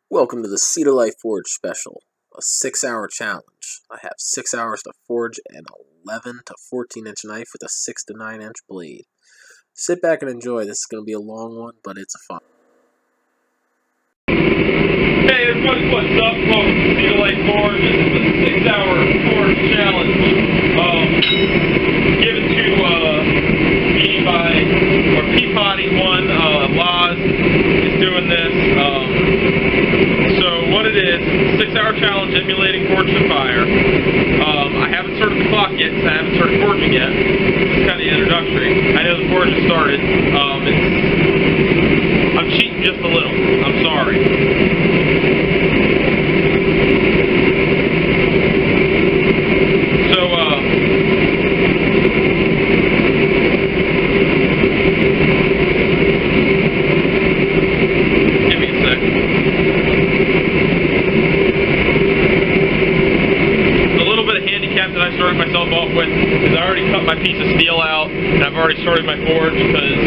Welcome to the Seed of Life Forge special, a 6-hour challenge. I have 6 hours to forge an 11 to 14-inch knife with a 6 to 9-inch blade. Sit back and enjoy. This is going to be a long one, but it's a fun. Hey everybody, what's up? Welcome to Seed of Life Forge. This is the 6-hour forge challenge. Given to me by our Peabody one, Laz is doing this. So what it is, 6-hour challenge emulating Forge to Fire. I haven't started the clock yet because I haven't started forging yet. This is kind of introductory. I know the forge has started. I'm cheating just a little. I'm sorry. Give me a sec. The little bit of handicap that I started myself off with is I already cut my piece of steel out, and I've already started my forge because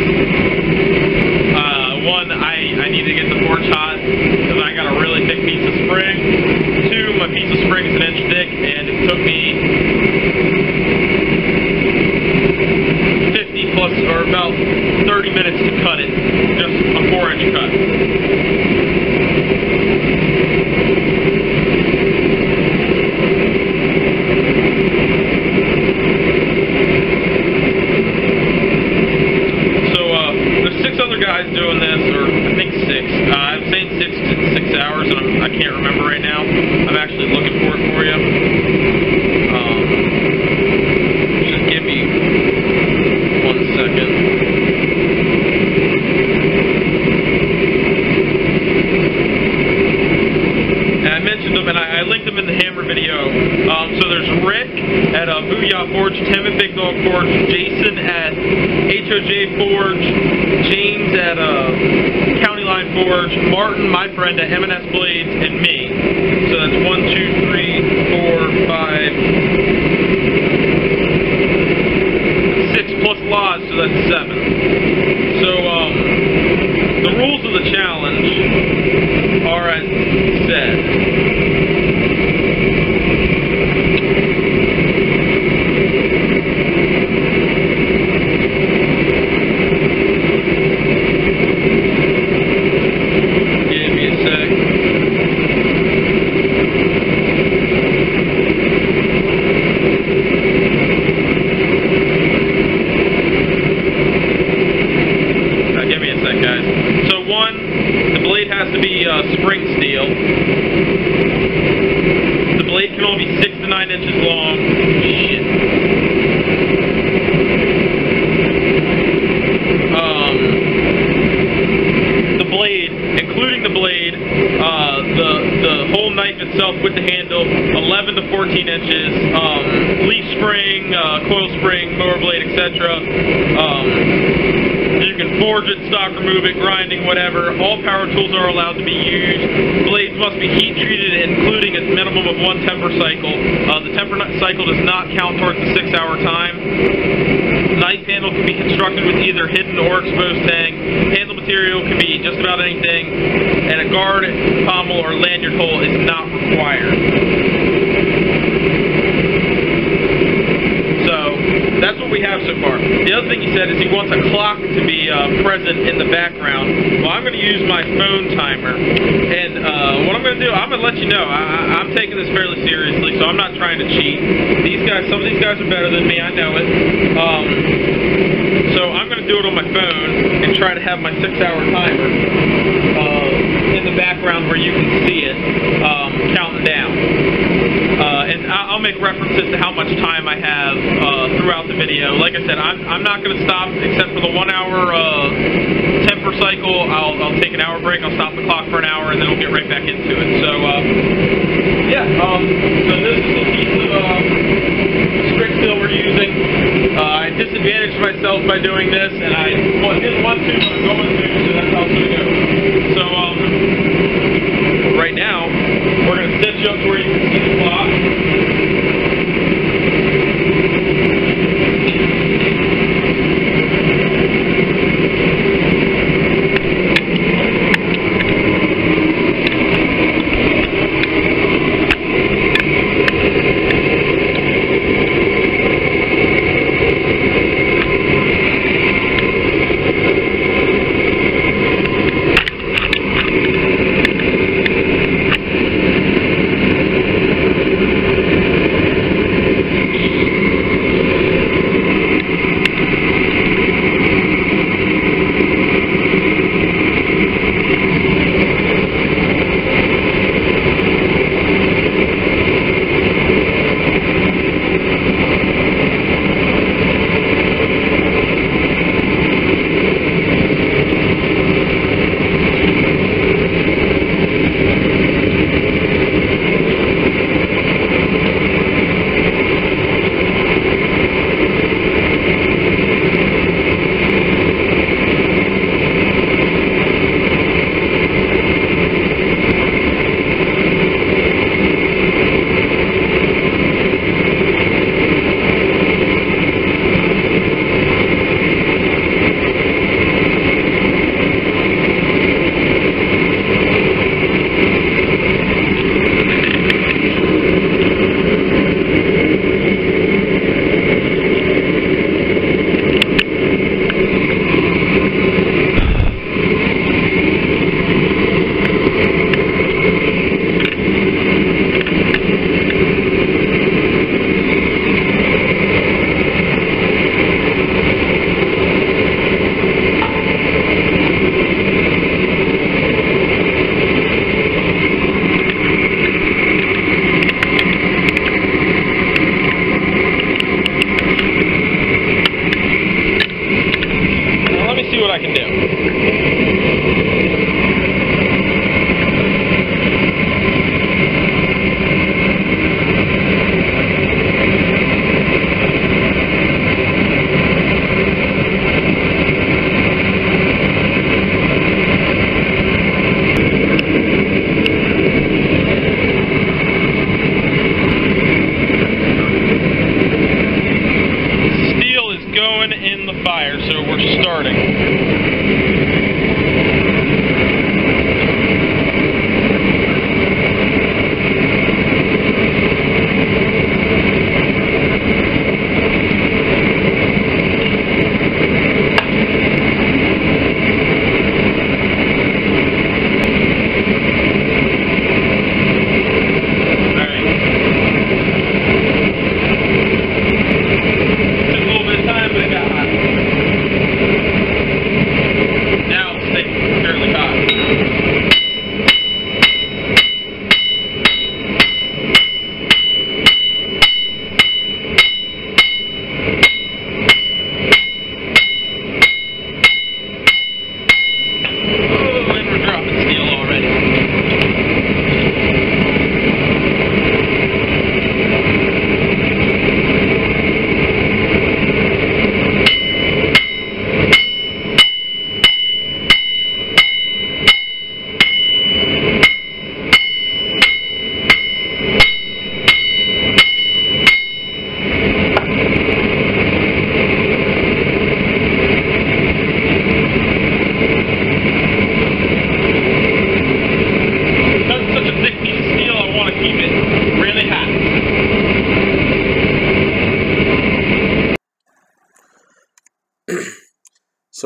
one, I need to get the forge hot because I got a really thick piece of spring. Two, my piece of spring is 1 inch thick, and it took me 50 plus, or about 30 minutes to cut it. Just a 4-inch cut. Guys doing this, or I think 6. I'm saying 6 hours, and I can't remember right now. I'm actually looking for it for you. Just give me 1 second. And I mentioned them, and I linked them in the hammer video. So there's Rick at Booyah Forge, Tim at Big Dog Forge, Jason at HOJ Forge, James at County Line Forge, Martin, my friend, at M&S Blades, and me. So that's 1, 2, 3, 4, 5, 6 plus Laz, so that's 7. So the rules of the challenge are as said. Spring steel. The blade can only be 6 to 9 inches long. Shit. The blade, including the blade, the whole knife itself with the handle, 11 to 14 inches. Leaf spring, coil spring, mower blade, etc. You can forge it, stock remove it, grinding, whatever. All power tools are allowed to be used. Blades must be heat treated, including a minimum of 1 temper cycle. The temper cycle does not count towards the 6-hour time. Knife handle can be constructed with either hidden or exposed tang. Handle material can be just about anything, and a guard, pommel, or lanyard hole is not required. That's what we have so far. The other thing he said is he wants a clock to be present in the background. Well, I'm going to use my phone timer. And what I'm going to do, I'm going to let you know, I'm taking this fairly seriously, so I'm not trying to cheat. Some of these guys are better than me, I know it. So I'm going to do it on my phone and try to have my 6-hour timer in the background where you can see it counting down. And I'll make references to how much time I have throughout the video. Like I said, I'm not going to stop except for the 1-hour temper cycle. I'll take an hour break. I'll stop the clock for an hour, and then we'll get right back into it. So, yeah. So this is a piece of spring steel we're using. I disadvantaged myself by doing this, and I didn't want to, but I'm going to, so that's how it's going to go. So, right now, we're going to set you up to where you can see the clock.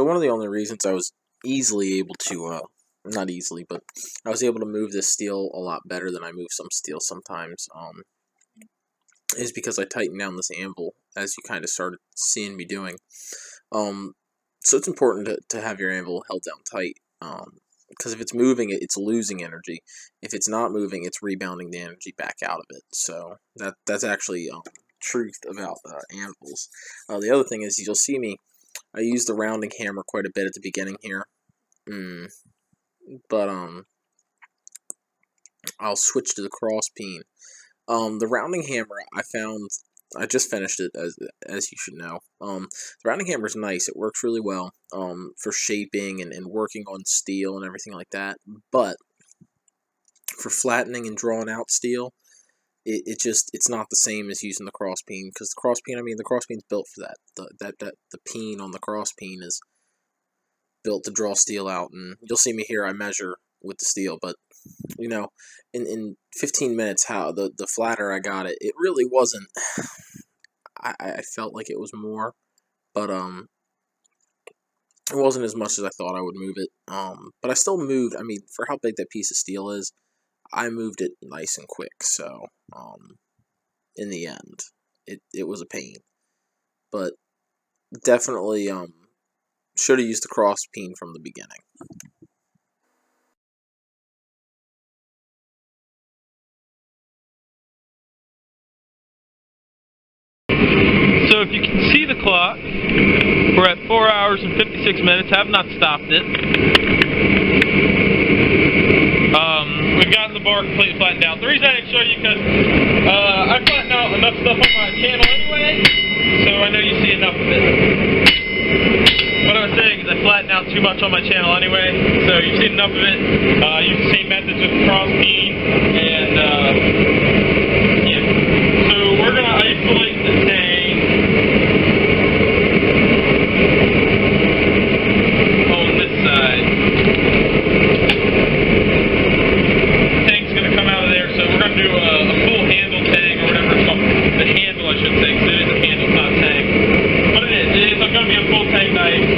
So one of the only reasons I was easily able to, not easily, but I was able to move this steel a lot better than I move some steel sometimes, is because I tightened down this anvil, as you kind of started seeing me doing. So it's important to have your anvil held down tight, because if it's moving, it's losing energy. If it's not moving, it's rebounding the energy back out of it. So that's actually truth about anvils. The other thing is, you'll see me, I use the rounding hammer quite a bit at the beginning here. But I'll switch to the cross peen. The rounding hammer, I just finished it, as you should know. The rounding hammer is nice. It works really well for shaping and working on steel and everything like that. But for flattening and drawing out steel, it's not the same as using the cross peen, because the cross peen, the cross peen's built for that. The peen on the cross peen is built to draw steel out, and you'll see me here, I measure with the steel, but you know, in 15 minutes, how the flatter I got it, it really wasn't. I felt like it was more, but it wasn't as much as I thought I would move it. But I still moved. For how big that piece of steel is, I moved it nice and quick. So in the end, it was a pain, but definitely should have used the cross peen from the beginning. So if you can see the clock, we're at 4 hours and 56 minutes. Have not stopped it. We've gotten the bar completely flattened out. The reason I didn't show you, because I flattened out enough stuff on my channel anyway, so I know you see enough of it. What I was saying is I flattened out too much on my channel anyway, so you've seen enough of it. Use the same methods with the cross peen, and yeah. So we're going to isolate the tang on this side. The tang's going to come out of there, so we're going to do a full handle tang, or whatever it's called. The handle, I should say, because it is a handle, not a tang. But it is. It's going to be a full tang knife.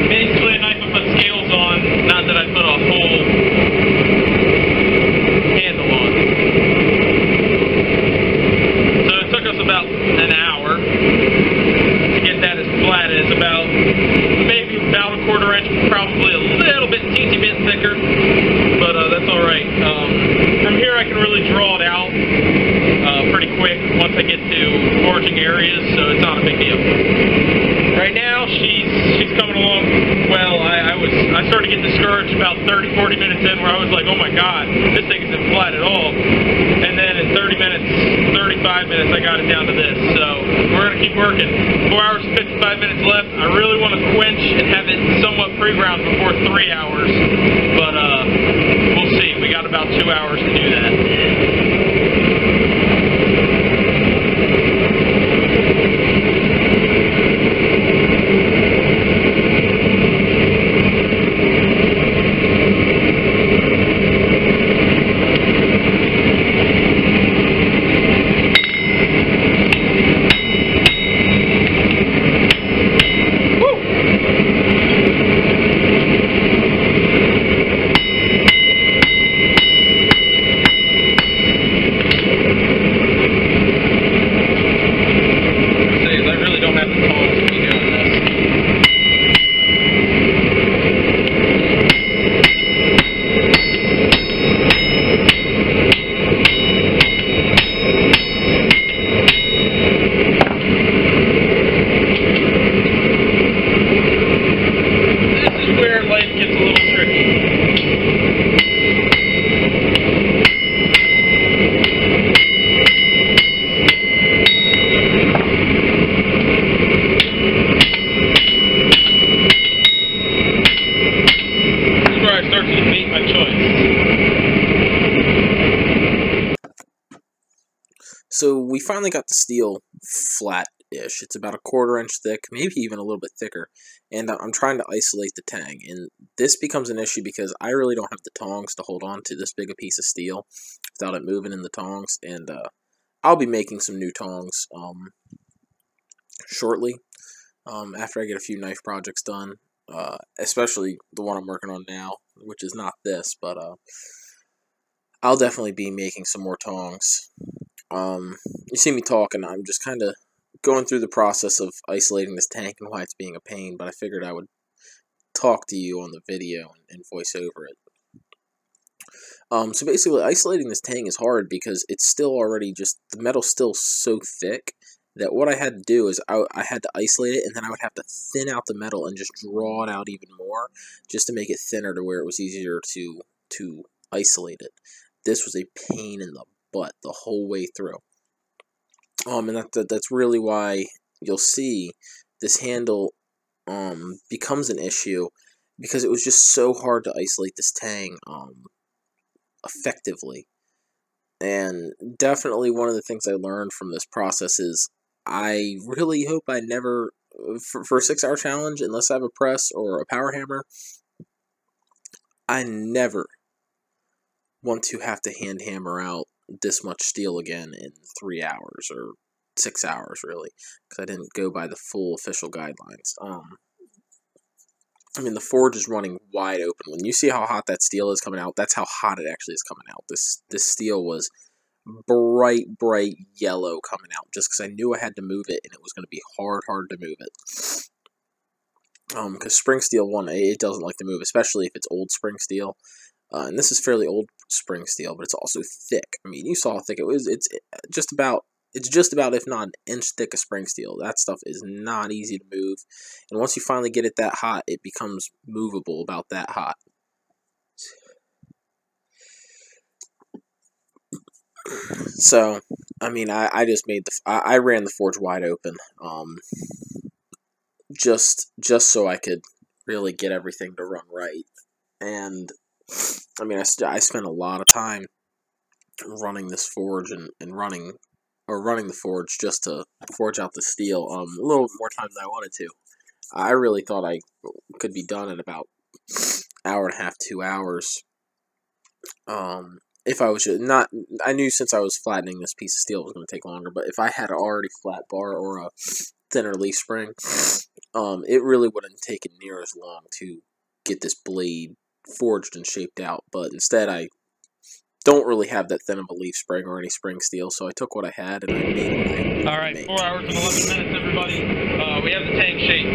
Basically a knife I put scales on, not that I put a whole handle on. So it took us about an hour to get that as flat as maybe about a 1/4 inch, probably a little bit, teensy bit thicker, but that's alright. From here I can really draw it out pretty quick once I get to forging areas, so it's not a big deal. Right now she's coming along well. I started getting discouraged about 30-40 minutes in, where I was like, oh my god, this thing isn't flat at all. And then in 30 minutes, 35 minutes, I got it down to this. So we're going to keep working. 4 hours and 55 minutes left. I really want to quench and have it somewhat pre-ground before 3 hours. But we'll see. We got about 2 hours to do that. So we finally got the steel flat-ish. It's about a 1/4 inch thick, maybe even a little bit thicker. And I'm trying to isolate the tang. And this becomes an issue because I really don't have the tongs to hold on to this big a piece of steel without it moving in the tongs. And I'll be making some new tongs shortly. after I get a few knife projects done, especially the one I'm working on now, which is not this, but I'll definitely be making some more tongs. You see me talking, I'm just kind of going through the process of isolating this tank and why it's being a pain, but I figured I would talk to you on the video and voice over it. So basically, isolating this tang is hard because it's still already just, the metal's still so thick that what I had to do is I had to isolate it, and then I would have to thin out the metal and just draw it out even more just to make it thinner to where it was easier to isolate it. This was a pain in the butt the whole way through. And that's really why you'll see this handle becomes an issue, because it was just so hard to isolate this tang effectively. And definitely one of the things I learned from this process is I really hope I never, for a 6-hour challenge, unless I have a press or a power hammer, I never want to have to hand hammer out this much steel again in 3 hours or 6 hours, really, because I didn't go by the full official guidelines. I mean, the forge is running wide open. When you see how hot that steel is coming out, that's how hot it actually is coming out. This steel was bright yellow coming out, just because I knew I had to move it, and it was going to be hard to move it. Because spring steel, it doesn't like to move, especially if it's old spring steel. And this is fairly old spring steel, but it's also thick. I mean, you saw how thick it was. It's just about, if not an inch thick of spring steel. That stuff is not easy to move. And once you finally get it that hot, it becomes movable about that hot. So, I mean, I just made I ran the forge wide open, just so I could really get everything to run right. And I mean, I spent a lot of time running this forge and running the forge just to forge out the steel. A little more time than I wanted to. I really thought I could be done in about hour and a half, 2 hours. If I was not, I knew since I was flattening this piece of steel it was going to take longer. But if I had already flat bar or a thinner leaf spring, it really wouldn't have taken near as long to get this blade forged and shaped out. But instead, I don't really have that thin of a leaf spring or any spring steel, so I took what I had and I made what I needed. All right, 4 hours and 11 minutes, everybody. We have the tank shaped.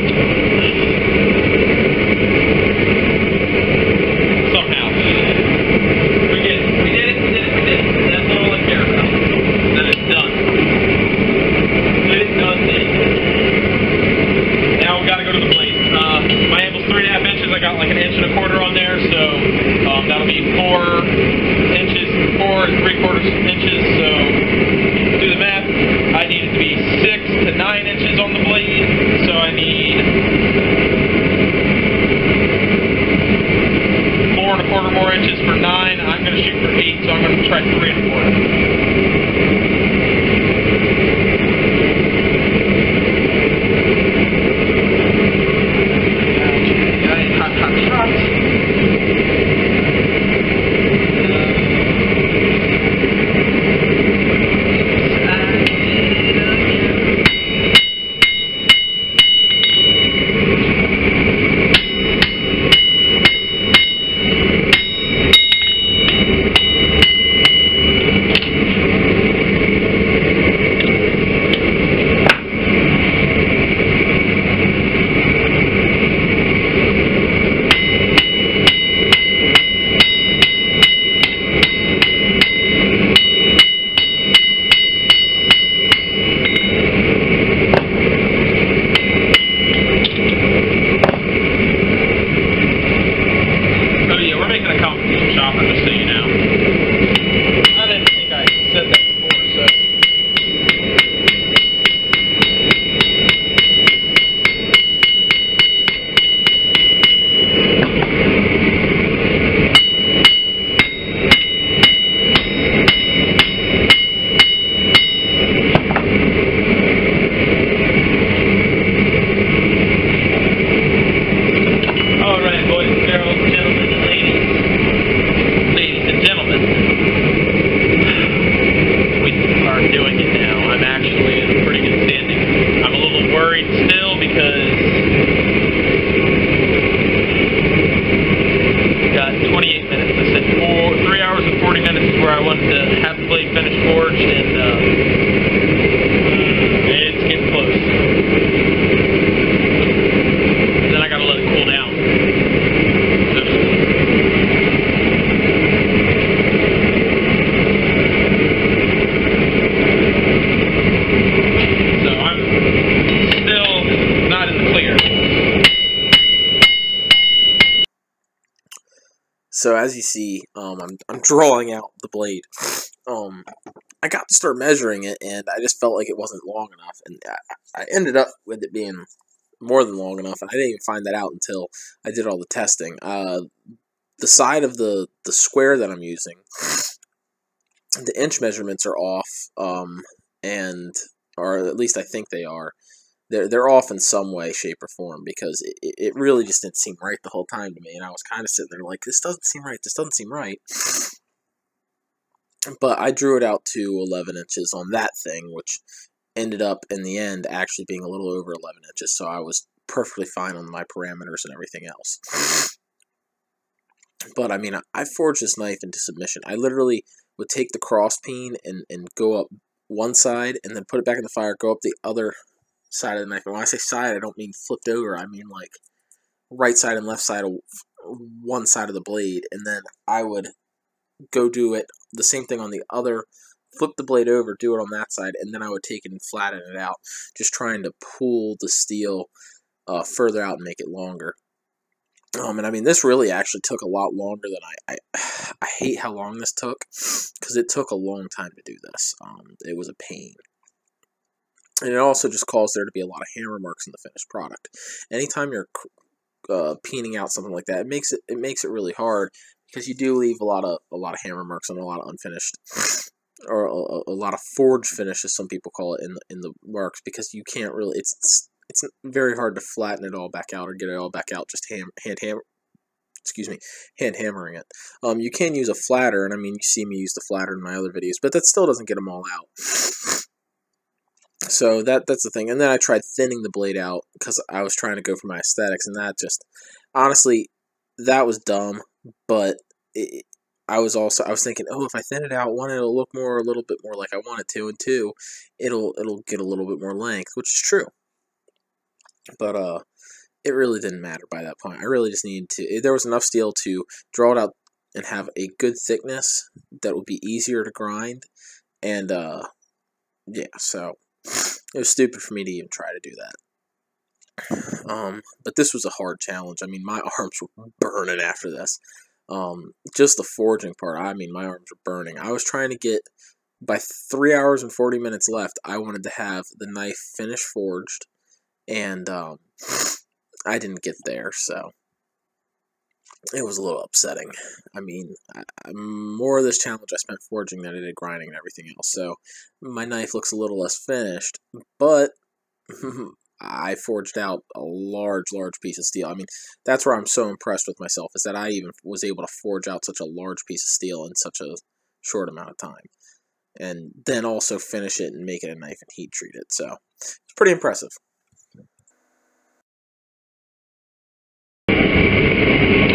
Somehow. We did it. That's all I care about. Then it's done. Now we got to go to the blade. My handle's 3.5 inches. I got like 1.25 inches on there, so that'll be 4 3/4 inches. So do the math. I need it to be 6 to 9 inches on the blade. So I need where I wanted to have the blade finished forged, and it's getting close. And then I gotta let it cool down. So I'm still not in the clear. So as you see, I'm drawing out the blade. I got to start measuring it, and I just felt like it wasn't long enough, and I ended up with it being more than long enough, and I didn't even find that out until I did all the testing. The side of the square that I'm using, the inch measurements are off, or at least I think they are. They're off in some way, shape, or form, because it really just didn't seem right the whole time to me, and I was kind of sitting there like, this doesn't seem right, this doesn't seem right. But I drew it out to 11 inches on that thing, which ended up, in the end, actually being a little over 11 inches, so I was perfectly fine on my parameters and everything else. But, I mean, I forged this knife into submission. I literally would take the cross peen and go up one side, and then put it back in the fire, go up the other side of the knife. And when I say side, I don't mean flipped over, I mean like right side and left side of one side of the blade, and then I would go do it, the same thing on the other, flip the blade over, do it on that side, and then I would take it and flatten it out, just trying to pull the steel further out and make it longer. And I mean, this really actually took a lot longer than I hate how long this took, because it took a long time to do this. It was a pain. And it also just caused there to be a lot of hammer marks in the finished product. Anytime you're peening out something like that, it makes it really hard, because you do leave a lot of hammer marks and a lot of unfinished, or a lot of forged finish, as some people call it, in the marks, because you can't really, it's very hard to flatten it all back out or get it all back out just hand hammering it. You can use a flatter, and I mean, you see me use the flatter in my other videos, but that still doesn't get them all out. So that's the thing. And then I tried thinning the blade out, because I was trying to go for my aesthetics, and that just, honestly, that was dumb. But I was thinking, oh, if I thin it out, one, it'll look a little bit more like I want it to, and two, it'll get a little bit more length, which is true. But it really didn't matter by that point. I really just needed to, there was enough steel to draw it out and have a good thickness that would be easier to grind, and yeah, so it was stupid for me to even try to do that. But this was a hard challenge. I mean, my arms were burning after this. Just the forging part, I mean, my arms were burning. I was trying to get, by 3 hours and 40 minutes left, I wanted to have the knife finished forged, and I didn't get there, so it was a little upsetting. I mean, more of this challenge I spent forging than I did grinding and everything else, so my knife looks a little less finished, but I forged out a large piece of steel. I mean, that's where I'm so impressed with myself, is that I even was able to forge out such a large piece of steel in such a short amount of time, and then also finish it and make it a knife and heat treat it, so it's pretty impressive.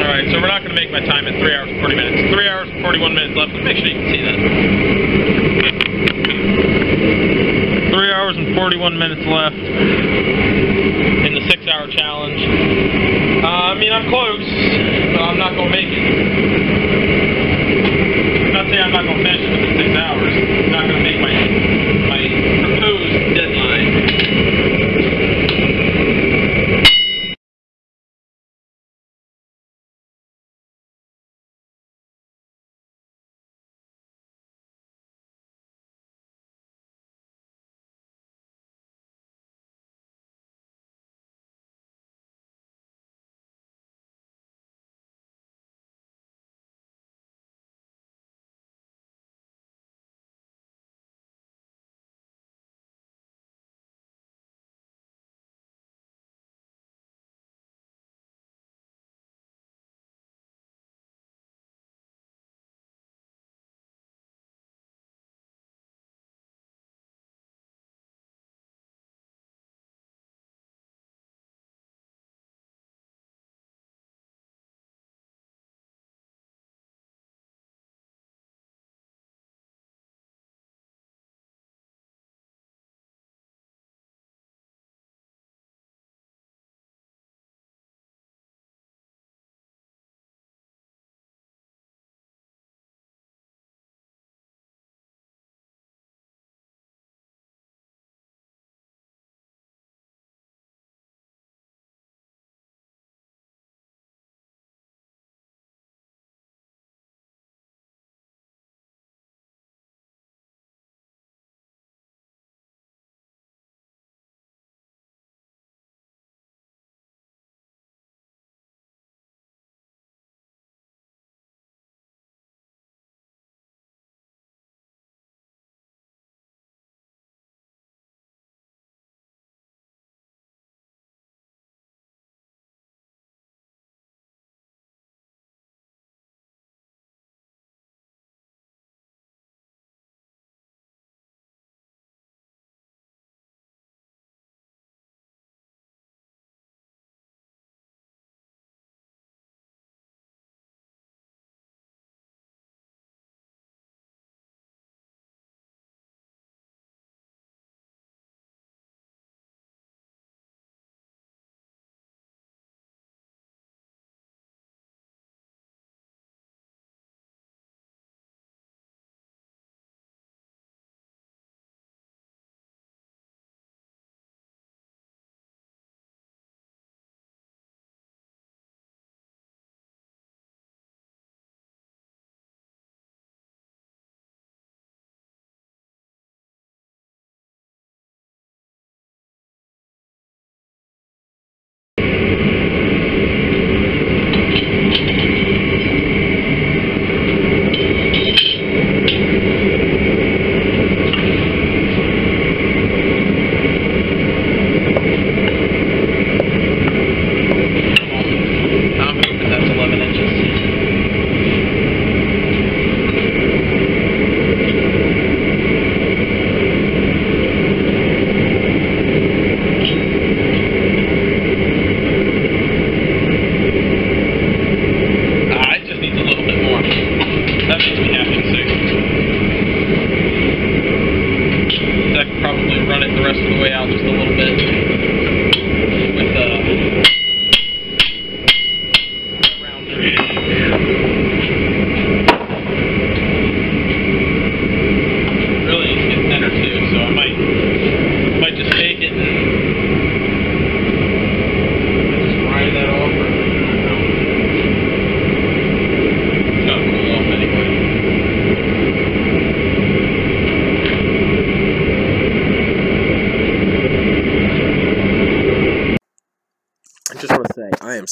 Alright, so we're not going to make my time at 3 hours and 40 minutes. 3 hours and 41 minutes left. Let me make sure you can see that. 3 hours and 41 minutes left in the 6-hour challenge. I mean, I'm close, but I'm not going to make it. I'm not saying I'm not going to finish it within 6 hours. I'm not going to make my proposed deadline.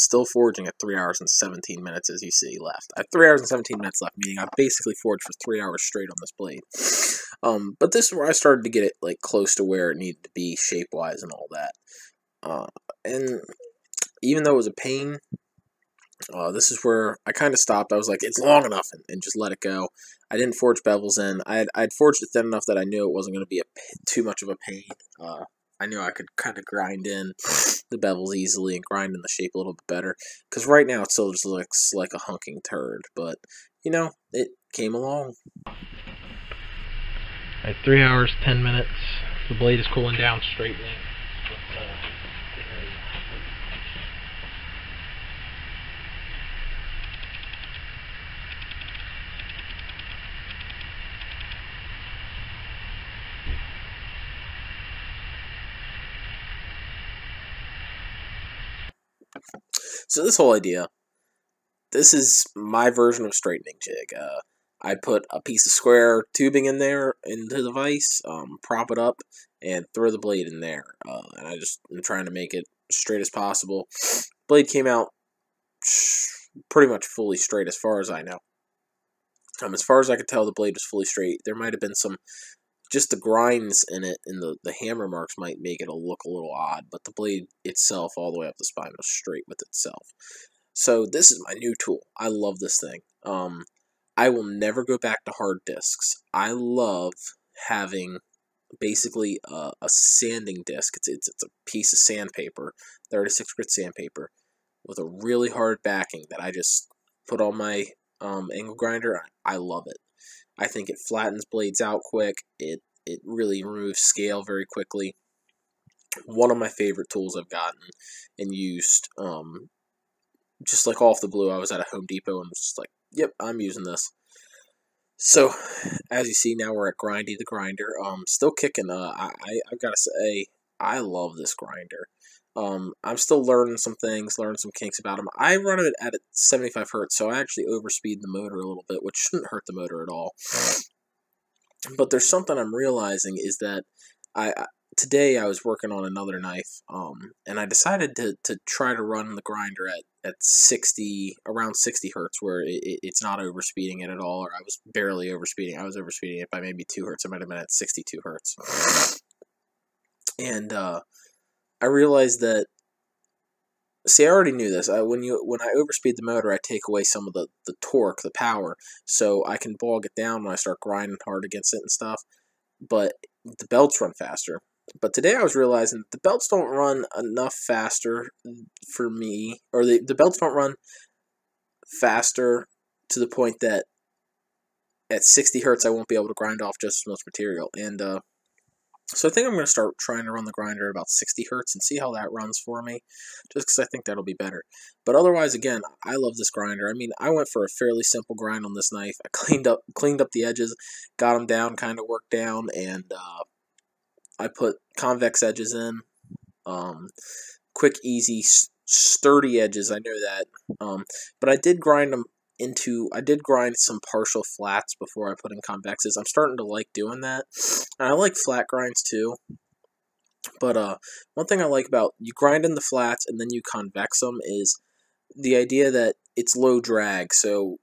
still forging at 3 hours and 17 minutes, as you see, left. I have 3 hours and 17 minutes left, meaning I've basically forged for 3 hours straight on this blade. But this is where I started to get it like close to where it needed to be shape-wise and all that. And even though it was a pain, this is where I kind of stopped. I was like, it's long enough, and just let it go. I didn't forge bevels in. I'd forged it thin enough that I knew it wasn't going to be too much of a pain. I knew I could kind of grind in the bevels easily and grind in the shape a little bit better. Because right now it still just looks like a hunking turd. But, you know, it came along. Alright, 3 hours, 10 minutes. The blade is cooling down, straightening. So this whole idea, this is my version of straightening jig. I put a piece of square tubing in there into the vise, prop it up, and throw the blade in there. And I just am trying to make it straight as possible. Blade came out pretty much fully straight as far as I know. As far as I could tell, the blade was fully straight. There might have been just the grinds in it, and the hammer marks might make it look a little odd, but the blade itself, all the way up the spine, was straight with itself. So this is my new tool. I love this thing. I will never go back to hard discs. I love having basically a sanding disc. It's a piece of sandpaper, 36 grit sandpaper, with a really hard backing that I just put on my angle grinder. I love it. I think it flattens blades out quick. It really removes scale very quickly. One of my favorite tools I've gotten and used. Just like off the blue, I was at a Home Depot and was just like, yep, I'm using this. So, as you see, now we're at Grindy the Grinder. Still kicking. I've got to say, I love this grinder. I'm still learning some things, learning some kinks about them. I run it at 75 hertz, so I actually overspeed the motor a little bit, which shouldn't hurt the motor at all. But there's something I'm realizing is that today I was working on another knife, and I decided to try to run the grinder at around 60 hertz, where it's not overspeeding it at all, or I was barely overspeeding. I was overspeeding it by maybe 2 hertz. I might have been at 62 hertz. And I realized that, see, I already knew this. When I overspeed the motor, I take away some of the torque, the power, so I can bog it down when I start grinding hard against it and stuff. But the belts run faster. But today I was realizing the belts don't run enough faster for me, or the belts don't run faster to the point that at 60 hertz I won't be able to grind off just as much material. And so I think I'm going to start trying to run the grinder at about 60 hertz and see how that runs for me, just because I think that'll be better. But otherwise, again, I love this grinder. I mean, I went for a fairly simple grind on this knife. I cleaned up the edges, got them down, kind of worked down, and I put convex edges in, quick, easy, sturdy edges. I know that, but I did grind some partial flats before I put in convexes. I'm starting to like doing that, and I like flat grinds too. But one thing I like about you grind in the flats and then you convex them is the idea that it's low drag. So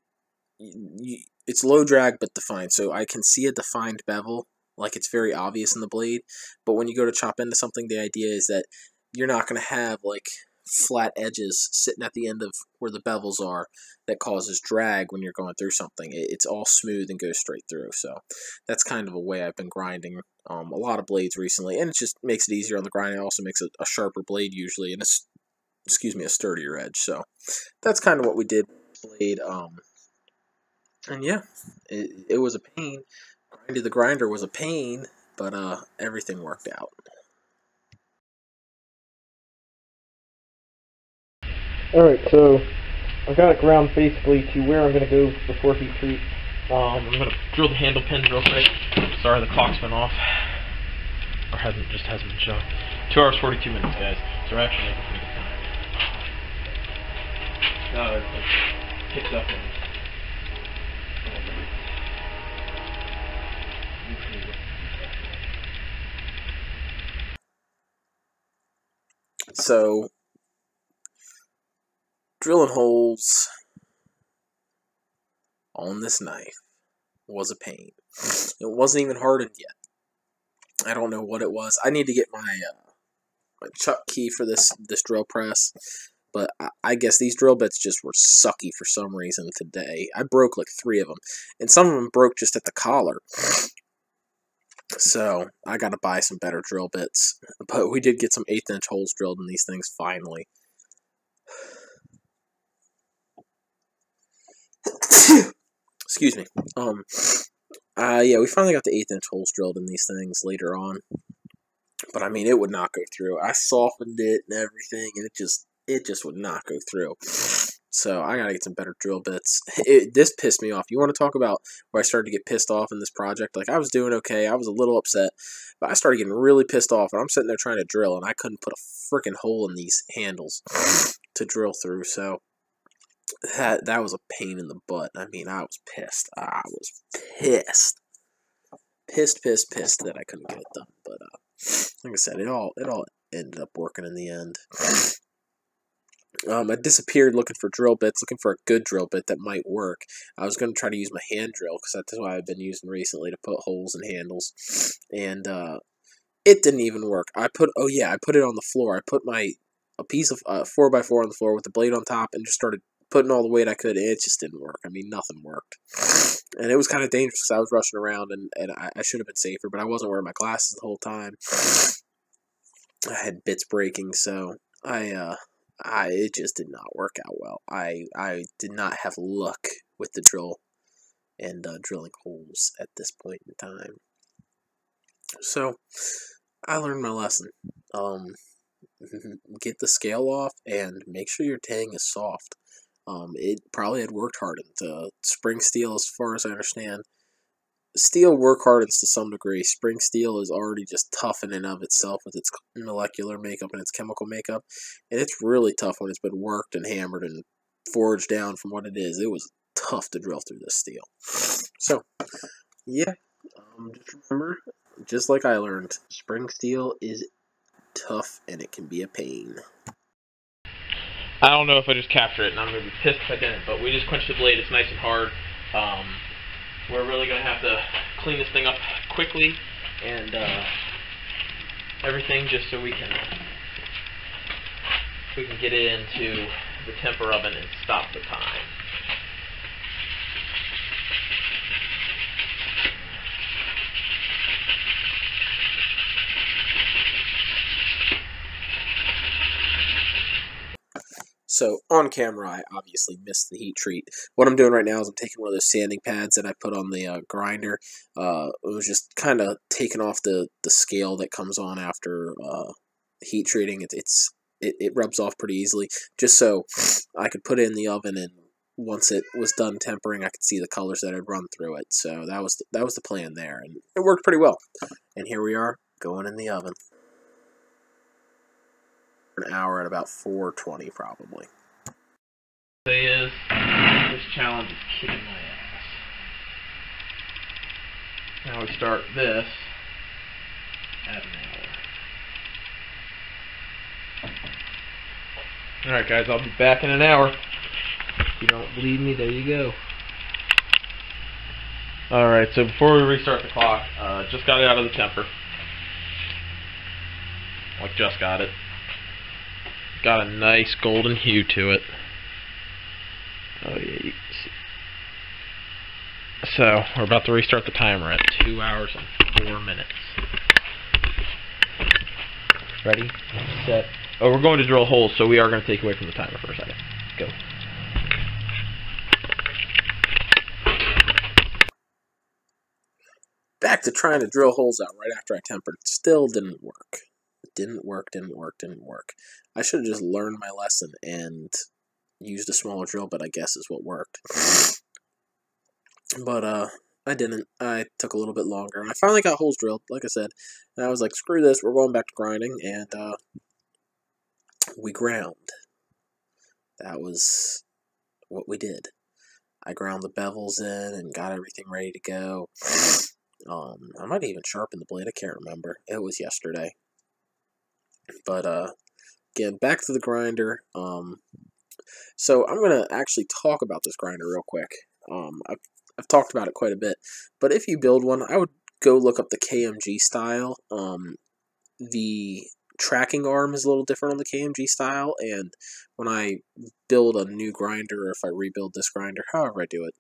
it's low drag but defined. So I can see a defined bevel, like it's very obvious in the blade. But when you go to chop into something, the idea is that you're not going to have like flat edges sitting at the end of where the bevels are that causes drag when you're going through something. It's all smooth and goes straight through. So that's kind of a way I've been grinding a lot of blades recently, and it just makes it easier on the grind. It also makes it a sharper blade usually, and a sturdier edge. So that's kind of what we did with the blade. And yeah, it was a pain. Grinding the grinder was a pain, but everything worked out. Alright, so I've got it ground basically to where I'm going to go before heat treat. I'm going to drill the handle pins real quick. Sorry, the clock's been off. Or hasn't been showing. 2 hours 42 minutes, guys. So we're actually making pretty good time. It's picked up in. So Drilling holes on this knife was a pain. It wasn't even hardened yet. I don't know what it was. I need to get my my chuck key for this drill press, but I guess these drill bits just were sucky for some reason today. I broke like 3 of them, and some of them broke just at the collar. So I got to buy some better drill bits. But we did get some 1/8" holes drilled in these things finally. Excuse me. Yeah, we finally got the 1/8" holes drilled in these things later on. But I mean, it would not go through. I softened it and everything, and it just would not go through. So I gotta get some better drill bits. This pissed me off. You want to talk about where I started to get pissed off in this project? Like, I was doing okay. I was a little upset, but I started getting really pissed off, and I'm sitting there trying to drill, and I couldn't put a freaking hole in these handles to drill through. So that was a pain in the butt. I mean, I was pissed. I was pissed. Pissed that I couldn't get it done. But like I said, it all ended up working in the end. I disappeared looking for drill bits, looking for a good drill bit that might work. I was going to try to use my hand drill, because that's what I've been using recently to put holes in handles. And it didn't even work. I put it on the floor. I put a piece of 4x4 on the floor with the blade on top and just started putting all the weight I could, and it just didn't work. I mean, nothing worked. And it was kind of dangerous because I was rushing around, and I should have been safer, but I wasn't wearing my glasses the whole time. I had bits breaking, so it just did not work out well. I did not have luck with the drill and drilling holes at this point in time. So I learned my lesson. Get the scale off and make sure your tang is soft. It probably had worked hardened. Spring steel, as far as I understand, steel work hardens to some degree. Spring steel is already just tough in and of itself with its molecular makeup and its chemical makeup, and it's really tough when it's been worked and hammered and forged down from what it is. It was tough to drill through this steel. So, yeah, just remember, just like I learned, spring steel is tough and it can be a pain. I don't know if I just captured it, and I'm going to be pissed if I didn't, but we just quenched the blade. It's nice and hard. We're really going to have to clean this thing up quickly and everything, just so we can get it into the temper oven and stop the time. So, on camera, I obviously missed the heat treat. What I'm doing right now is I'm taking one of those sanding pads that I put on the grinder. It was just kind of taking off the scale that comes on after heat treating. It rubs off pretty easily, just so I could put it in the oven, and once it was done tempering, I could see the colors that had run through it. So that was the plan there, and it worked pretty well. And here we are, going in the oven. An hour at about 420 probably. This challenge is kicking my ass. Now we start this at an hour. Alright guys, I'll be back in an hour. If you don't believe me, there you go. Alright, so before we restart the clock, just got it out of the temper. Like, just got it. Got a nice golden hue to it. Oh yeah, you can see. So, we're about to restart the timer at 2 hours and 4 minutes. Ready? Set. Oh, we're going to drill holes, so we are going to take away from the timer for a second. Go. Back to trying to drill holes out right after I tempered. Still didn't work. Didn't work. I should have just learned my lesson and used a smaller drill, but I guess is what worked. But I didn't. I took a little bit longer, and I finally got holes drilled, like I said. And I was like, screw this, we're going back to grinding, and we ground. That was what we did. I ground the bevels in and got everything ready to go. I might even sharpen the blade, I can't remember. It was yesterday. But, again, back to the grinder. So I'm gonna actually talk about this grinder real quick. I've talked about it quite a bit, but if you build one, I would go look up the KMG style. The tracking arm is a little different on the KMG style, and when I build a new grinder, or if I rebuild this grinder, however I do it,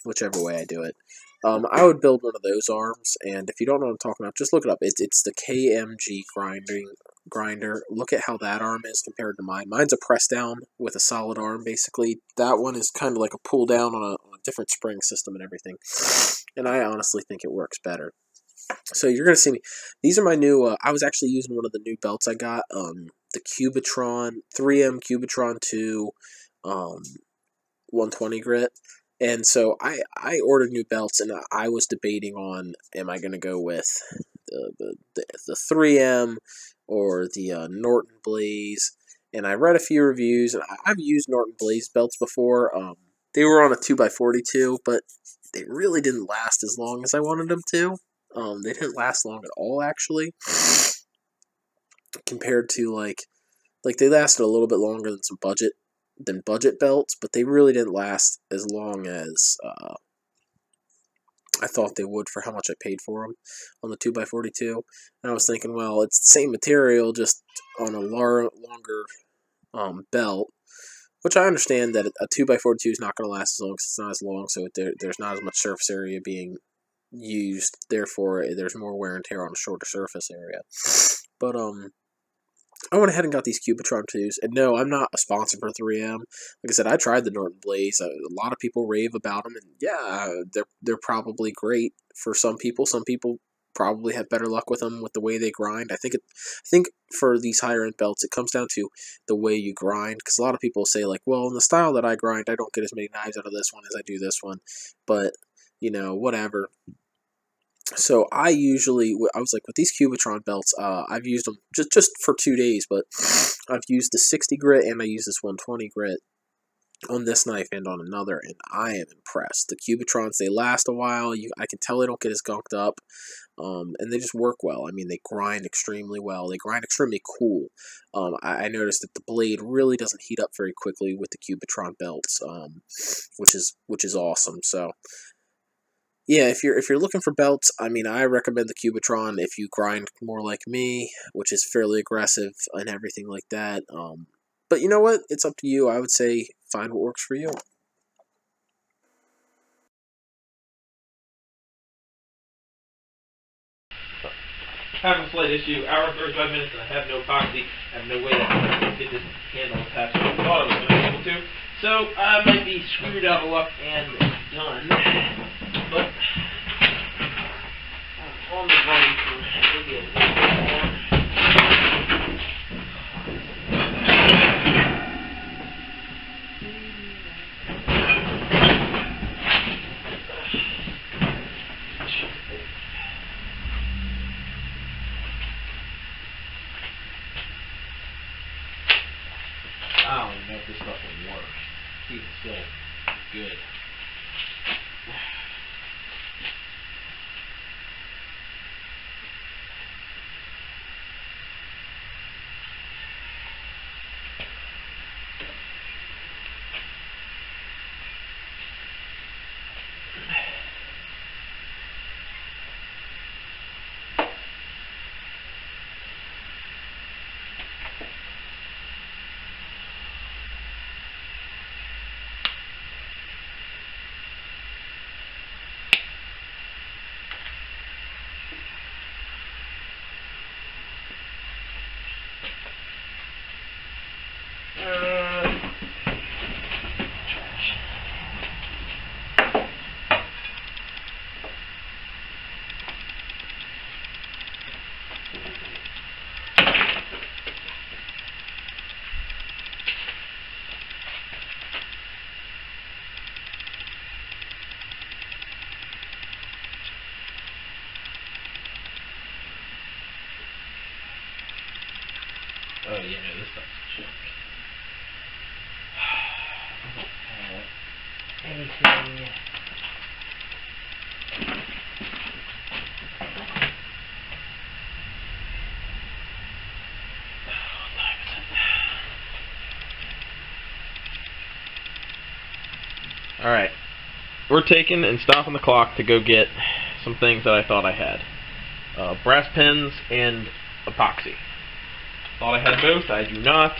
whichever way I do it, I would build one of those arms. And if you don't know what I'm talking about, just look it up. It's the KMG grinder. Look at how that arm is compared to mine. Mine's a press down with a solid arm, basically. That one is kind of like a pull down on a different spring system and everything. And I honestly think it works better. So you're going to see me. These are my new, I was actually using one of the new belts I got, the Cubitron, 3M Cubitron 2, 120 grit. And so I ordered new belts, and I was debating on, am I going to go with the 3M or the Norton Blaze. And I read a few reviews, and I've used Norton Blaze belts before. They were on a 2x42, but they really didn't last as long as I wanted them to. They didn't last long at all, actually, compared to like they lasted a little bit longer than some budget belts, but they really didn't last as long as I thought they would for how much I paid for them on the 2x42. And I was thinking, well, it's the same material, just on a longer belt, which I understand that a 2x42 is not going to last as long because it's not as long, so there's not as much surface area being used, therefore there's more wear and tear on a shorter surface area. But I went ahead and got these Cubitron 2s, and no, I'm not a sponsor for 3M. Like I said, I tried the Norton Blaze. A lot of people rave about them, and yeah, they're probably great for some people. Some people probably have better luck with them with the way they grind. I think for these higher end belts, it comes down to the way you grind, because a lot of people say like, well, in the style that I grind, I don't get as many knives out of this one as I do this one, but you know, whatever. So I was like, with these Cubitron belts, I've used them just for 2 days, but I've used the 60 grit and I use this 120 grit on this knife and on another, and I am impressed. The Cubitrons, they last a while. I can tell they don't get as gunked up, and they just work well. I mean, they grind extremely well. They grind extremely cool. I noticed that the blade really doesn't heat up very quickly with the Cubitron belts, which is awesome. So yeah, if you're looking for belts, I mean, I recommend the Cubitron if you grind more like me, which is fairly aggressive and everything like that. But you know what? It's up to you. I would say find what works for you. Having a slight issue. Hour and 35 minutes, and I have no epoxy. I have no way to get this handle attached. I thought I was going to be able to. So I might be screwed out of luck and done. But I'm on the run for maybe a little bit more. I don't even know if this stuff will work. See, it's still good. Oh, yeah, no, this stuff's junk. I don't have anything. Alright, we're taking and stopping the clock to go get some things that I thought I had. Brass pins and epoxy. Thought I had both, I do not.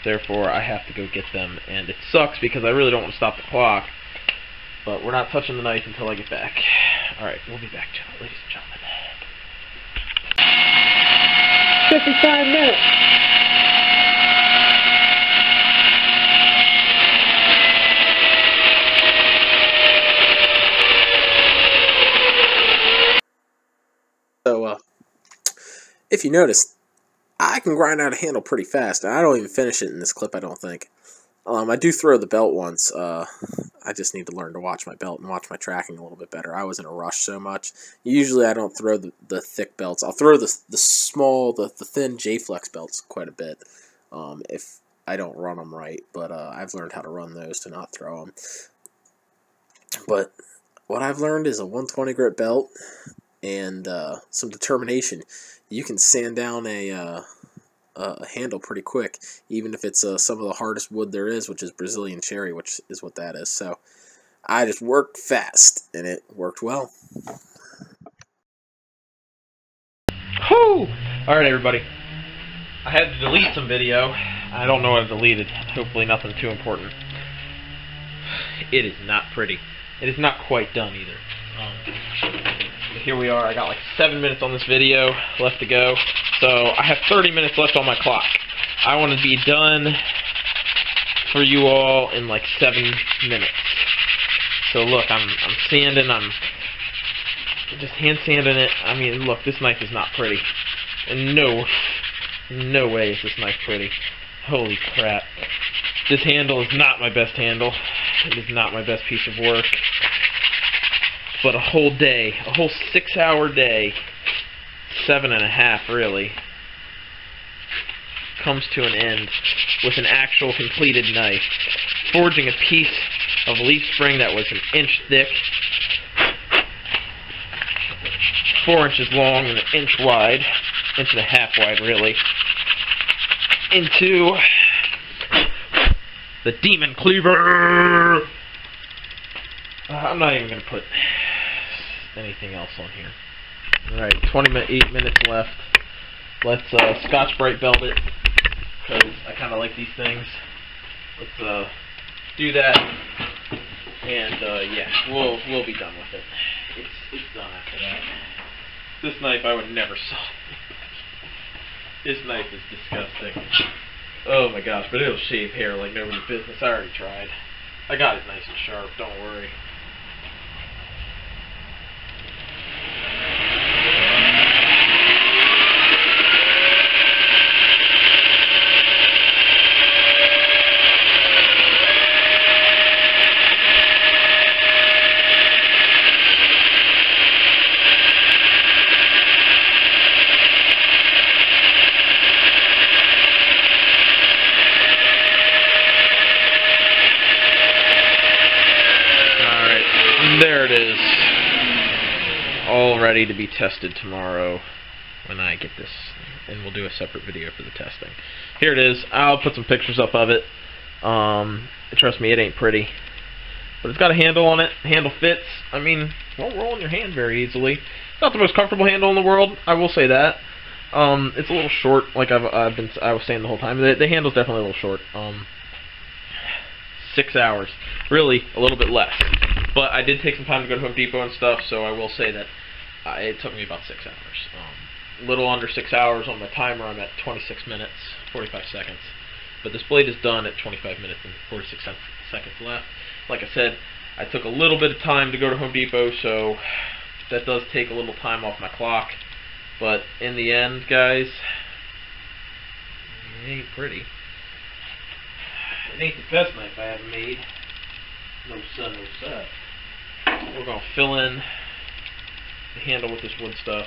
Therefore, I have to go get them, and it sucks because I really don't want to stop the clock. But we're not touching the knife until I get back. Alright, we'll be back, ladies and gentlemen. 55 minutes. So, if you notice, I can grind out a handle pretty fast, and I don't even finish it in this clip, I don't think. I do throw the belt once. I just need to learn to watch my belt and watch my tracking a little bit better. I was in a rush so much. Usually I don't throw the thick belts. I'll throw the small, the thin J-Flex belts quite a bit if I don't run them right. But I've learned how to run those to not throw them. But what I've learned is a 120 grit belt and some determination. You can sand down a handle pretty quick, even if it's some of the hardest wood there is, which is Brazilian cherry, which is what that is. So I just worked fast, and it worked well. Whew! Alright, everybody. I had to delete some video. I don't know what I deleted. Hopefully nothing too important. It is not pretty. It is not quite done either. But here we are. I got like 7 minutes on this video left to go. So I have 30 minutes left on my clock. I want to be done for you all in like 7 minutes. So look, I'm sanding. I'm just hand sanding it. I mean, look, this knife is not pretty. And no way is this knife pretty. Holy crap. This handle is not my best handle. It is not my best piece of work. But a whole day, a whole 6-hour day, 7.5 really, comes to an end with an actual completed knife. Forging a piece of leaf spring that was 1 inch thick, 4 inches long and 1 inch wide, 1.5 inches wide really, into the Demon Cleaver. I'm not even going to put anything else on here. Alright, 28 minutes left. Let's Scotch-Brite belt it, because I kind of like these things. Let's do that, and yeah, we'll be done with it. It's done after that. This knife I would never sell. This knife is disgusting. Oh my gosh, but it'll shave hair like nobody's business. I already tried. I got it nice and sharp, don't worry. There it is, all ready to be tested tomorrow when I get this, and we'll do a separate video for the testing. Here it is. I'll put some pictures up of it. Trust me, it ain't pretty, but it's got a handle on it. The handle fits. I mean, won't roll in your hand very easily. It's not the most comfortable handle in the world, I will say that. It's a little short, like I was saying the whole time. The handle's definitely a little short. 6 hours, really a little bit less. But I did take some time to go to Home Depot and stuff, so I will say that it took me about 6 hours. A little under 6 hours on my timer. I'm at 26 minutes, 45 seconds. But this blade is done at 25 minutes and 46 seconds left. Like I said, I took a little bit of time to go to Home Depot, so that does take a little time off my clock. But in the end, guys, it ain't pretty. It ain't the best knife I ever made. No sun, no sun. We're going to fill in the handle with this wood stuff,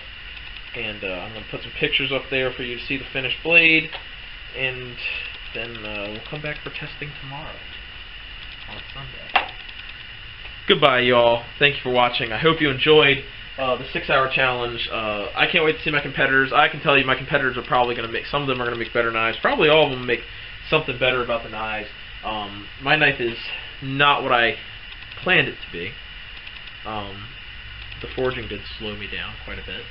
and I'm going to put some pictures up there for you to see the finished blade, and then we'll come back for testing tomorrow on Sunday. Goodbye, y'all. Thank you for watching. I hope you enjoyed the 6-hour challenge. I can't wait to see my competitors. I can tell you my competitors are probably going to make, some of them are going to make better knives. Probably all of them make something better about the knives. My knife is not what I planned it to be. The forging did slow me down quite a bit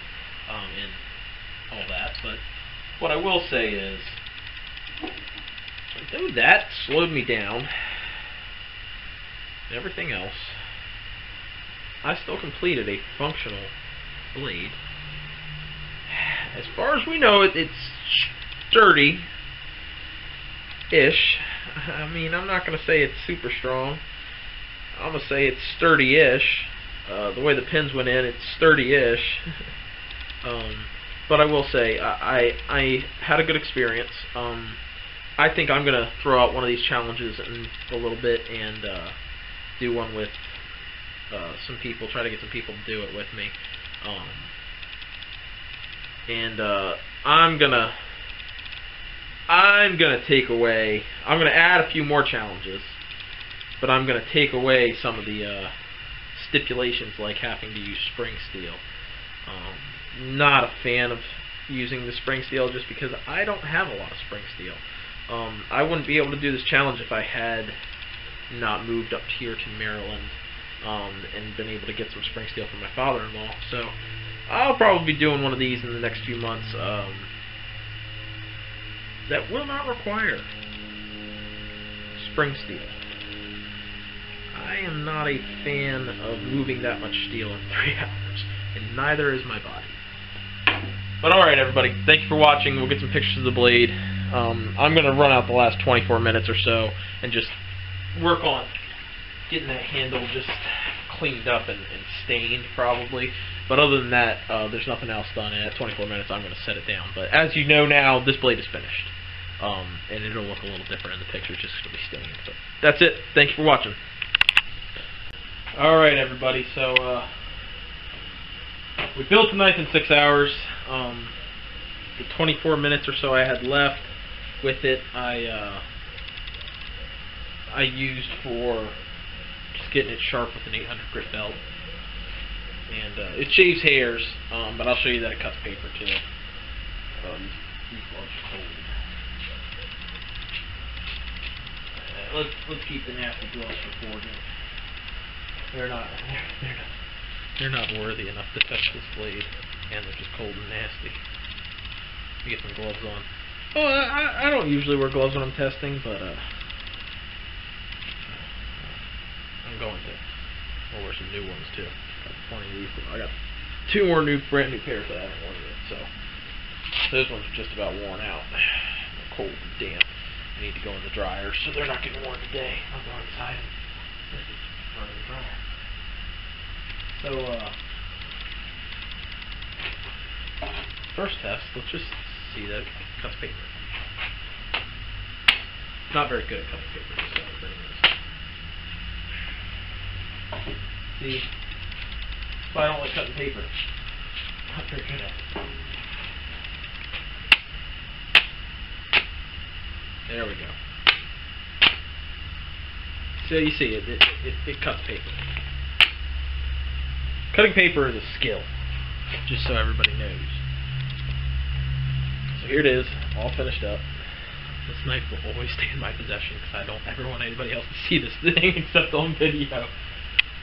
in all that, but what I will say is, though that slowed me down and everything else, I still completed a functional blade. As far as we know, it's sturdy-ish. I mean, I'm not going to say it's super strong. I'm going to say it's sturdy-ish. The way the pins went in, it's sturdy-ish. But I will say, I had a good experience. I think I'm going to throw out one of these challenges in a little bit and do one with some people, try to get some people to do it with me. I'm gonna take away. I'm gonna add a few more challenges, but I'm gonna take away some of the stipulations, like having to use spring steel. Not a fan of using the spring steel just because I don't have a lot of spring steel. I wouldn't be able to do this challenge if I had not moved up here to Maryland and been able to get some spring steel from my father-in-law. So I'll probably be doing one of these in the next few months that will not require spring steel. I am not a fan of moving that much steel in 3 hours, and neither is my body. But alright, everybody, thank you for watching. We'll get some pictures of the blade. I'm going to run out the last 24 minutes or so and just work on getting that handle just cleaned up and stained, probably. But other than that, there's nothing else done. And at 24 minutes, I'm going to set it down. But as you know now, this blade is finished. And it'll look a little different in the picture, just going to be stained. But that's it. Thank you for watching. Alright, everybody, so we built the knife in 6 hours. The 24 minutes or so I had left with it, I used for just getting it sharp with an 800 grit belt. And it shaves hairs, but I'll show you that it cuts paper too. These gloves are cold. Let's keep the nasty gloves for forging. They're not worthy enough to touch this blade, and they're just cold and nasty. Let me get some gloves on. Oh, I don't usually wear gloves when I'm testing, but I'm going to. I'll wear some new ones too. Got plenty of these. I got 2 more brand new pairs that I haven't worn yet. So those ones are just about worn out. They're cold and damp. I need to go in the dryer, so they're not getting worn today. I'll go inside and run in the dryer. So, first test, let's just see that it cuts paper. Not very good at cutting paper, so anyways. See, but I don't like cutting paper. Not very good at it. There we go. So you see, it cuts paper. Cutting paper is a skill, just so everybody knows. So here it is, all finished up. This knife will always stay in my possession because I don't ever want anybody else to see this thing except on video.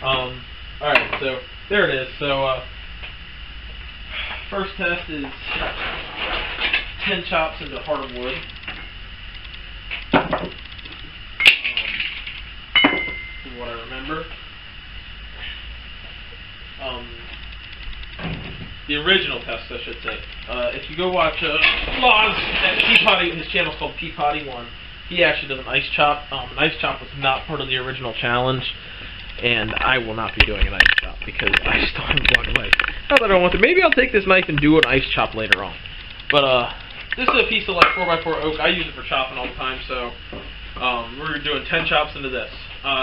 Alright, so there it is. So first test is 10 chops into hard wood. From what I remember. The original test, I should say. If you go watch Law's at Peapoddy, his channel's called Peapoddy1. He actually does an ice chop. An ice chop was not part of the original challenge, and I will not be doing an ice chop because I just don't have a block of ice. Not that I don't want to. Maybe I'll take this knife and do an ice chop later on. But this is a piece of like 4x4 oak. I use it for chopping all the time, so we're doing 10 chops into this.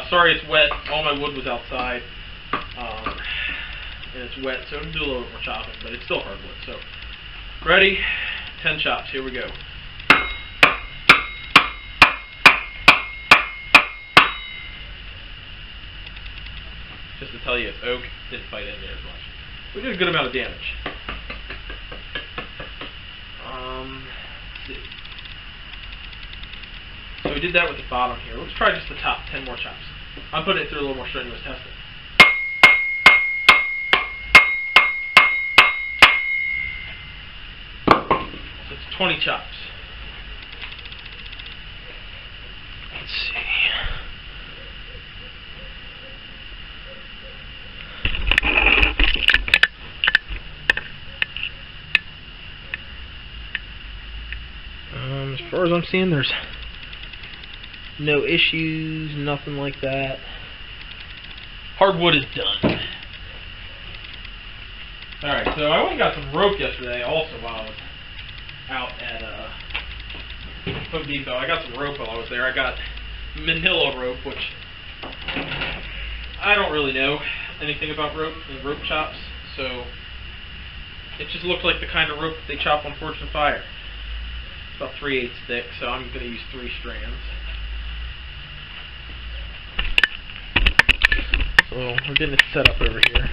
Sorry, it's wet. All my wood was outside. And it's wet, so it'll do a little bit more chopping, but it's still hardwood. So, ready? 10 chops. Here we go. Just to tell you, it's oak. Didn't bite in there as much. We did a good amount of damage. Let's see. So we did that with the bottom here. Let's try just the top. 10 more chops. I'm putting it through a little more strenuous testing. So it's 20 chops. Let's see. As far as I'm seeing, there's no issues, nothing like that. Hardwood is done. Alright, so I went and got some rope yesterday also while I was out at Home Depot. I got some rope while I was there. I got manila rope, which I don't really know anything about rope and rope chops, so it just looked like the kind of rope that they chop on Forged in Fire. About 3/8 thick, so I'm going to use 3 strands. So we're getting it set up over here.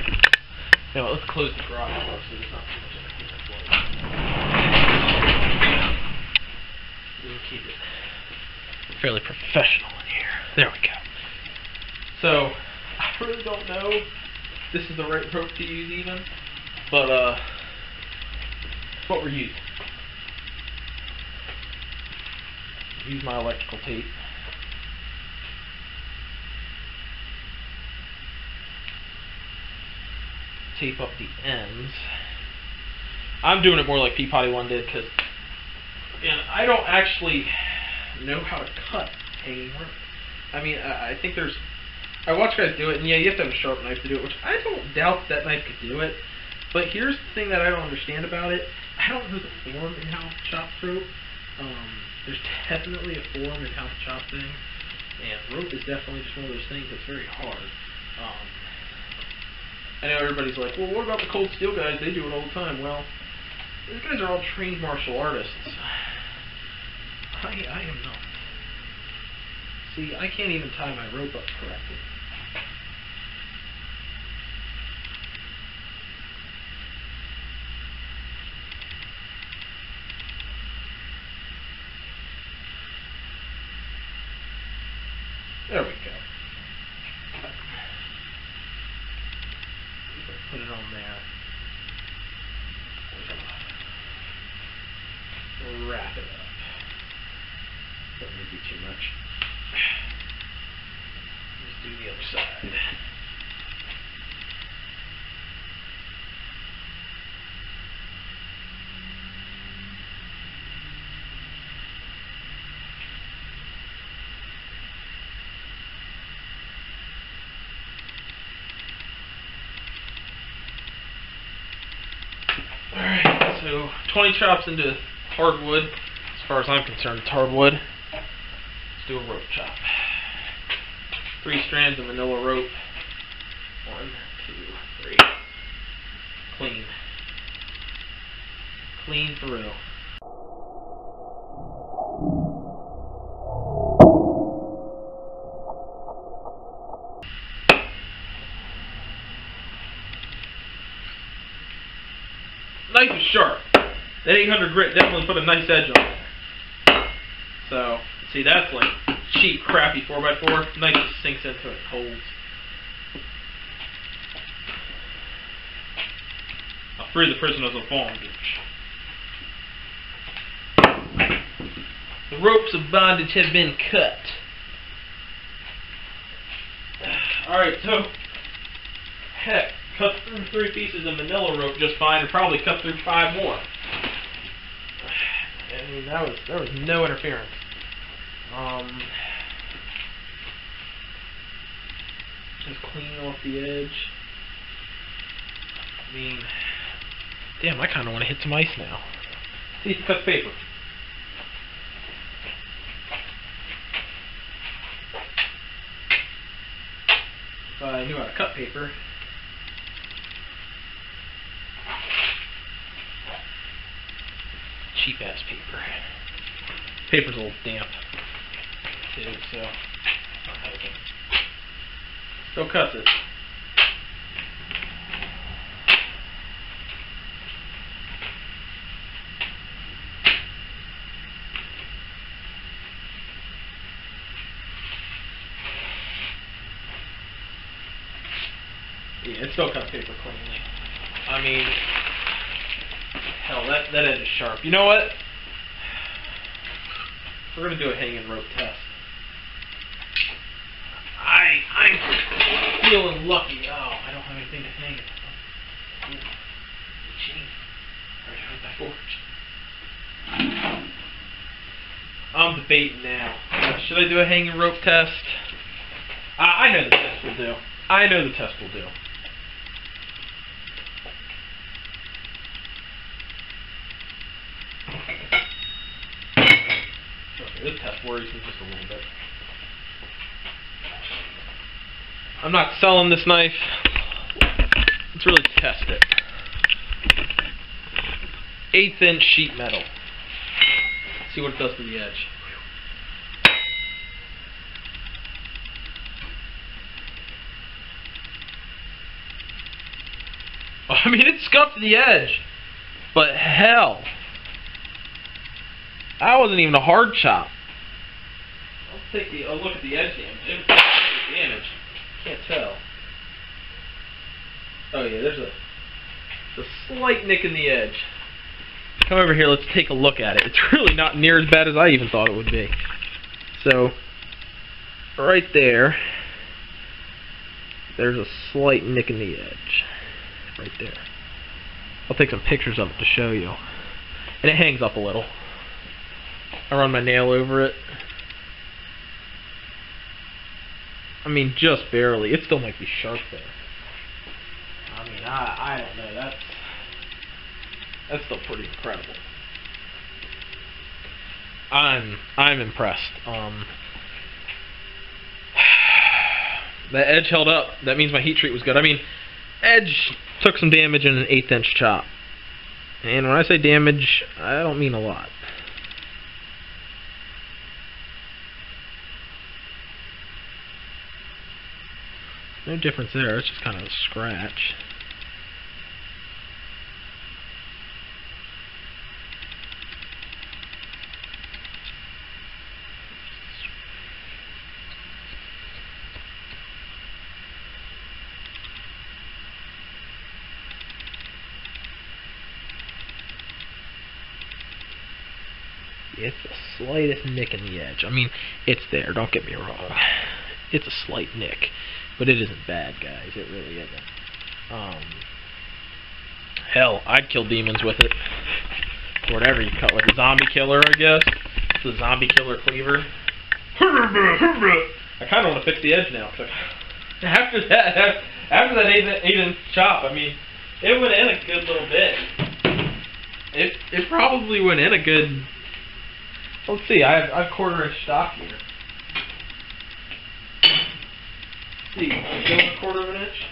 Now let's close the garage door so there's not too much interference light. We can keep it fairly professional in here. There we go. So I really don't know if this is the right rope to use even, but it's what we're using. Use my electrical tape. Tape up the ends. I'm doing it more like Peapody One did because, again, I don't actually know how to cut hanging rope. I mean, I think there's. I watch guys do it, and yeah, you have to have a sharp knife to do it, which I don't doubt that knife could do it. But here's the thing that I don't understand about it. I don't know the form in how to chop rope. There's definitely a form in how to chop things, and rope is definitely just one of those things that's very hard. I know everybody's like, well, what about the cold steel guys? They do it all the time. Well, these guys are all trained martial artists. I am not. See, I can't even tie my rope up correctly. There we go. Put it on there. Wrap it up. Doesn't need to be too much. Just do the other side. Alright, so 20 chops into hardwood. As far as I'm concerned, it's hardwood. Let's do a rope chop. 3 strands of manila rope. 1, 2, 3. Clean. Clean through. Knife is sharp. That 800 grit definitely put a nice edge on it. So, see, that's like cheap, crappy 4x4. Knife just sinks into it, holds. I'll free the prisoners of bondage. The ropes of bondage have been cut. Alright, so, heck, cut through 3 pieces of manila rope just fine, and probably cut through 5 more. I mean, there was no interference. Just cleaning off the edge. I mean, damn, I kind of want to hit some ice now. See, cut paper. If I knew how to cut paper. Cheap ass paper. Paper's a little damp too, so not helping. Still cuts it. Yeah, it still cut paper cleanly. I mean, hell, that edge is sharp. You know what? We're gonna do a hanging rope test. I'm feeling lucky. Oh, I don't have anything to hang it. Ooh, chain. Right out of my forge. I'm debating now. Should I do a hanging rope test? I know the test will do. I know the test will do. Okay, this test worries me just a little bit. I'm not selling this knife. Let's really test it. 1/8 inch sheet metal. See what it does to the edge. I mean, it scuffed the edge, but hell, that wasn't even a hard chop. Let's take a look at the edge damage. Can't tell. Oh yeah, there's a slight nick in the edge. Come over here, let's take a look at it. It's really not near as bad as I even thought it would be. So, right there, there's a slight nick in the edge. Right there. I'll take some pictures of it to show you. And it hangs up a little. I run my nail over it. I mean, just barely. It still might be sharp there. I mean, I don't know. That's still pretty incredible. I'm impressed. The edge held up. That means my heat treat was good. I mean, edge took some damage in an 1/8 inch chop. And when I say damage, I don't mean a lot. No difference there. It's just kind of a scratch. It's the slightest nick in the edge. I mean, it's there, don't get me wrong. It's a slight nick, but it isn't bad, guys. It really isn't. Hell, I'd kill demons with it. Or whatever you cut, like a zombie killer, I guess. It's a zombie killer cleaver. I kind of want to fix the edge now. After that 8-inch chop, I mean, it went in a good little bit. It probably went in a good... Let's see, I have 1/4 inch stock here. Let's see, go 1/4 inch.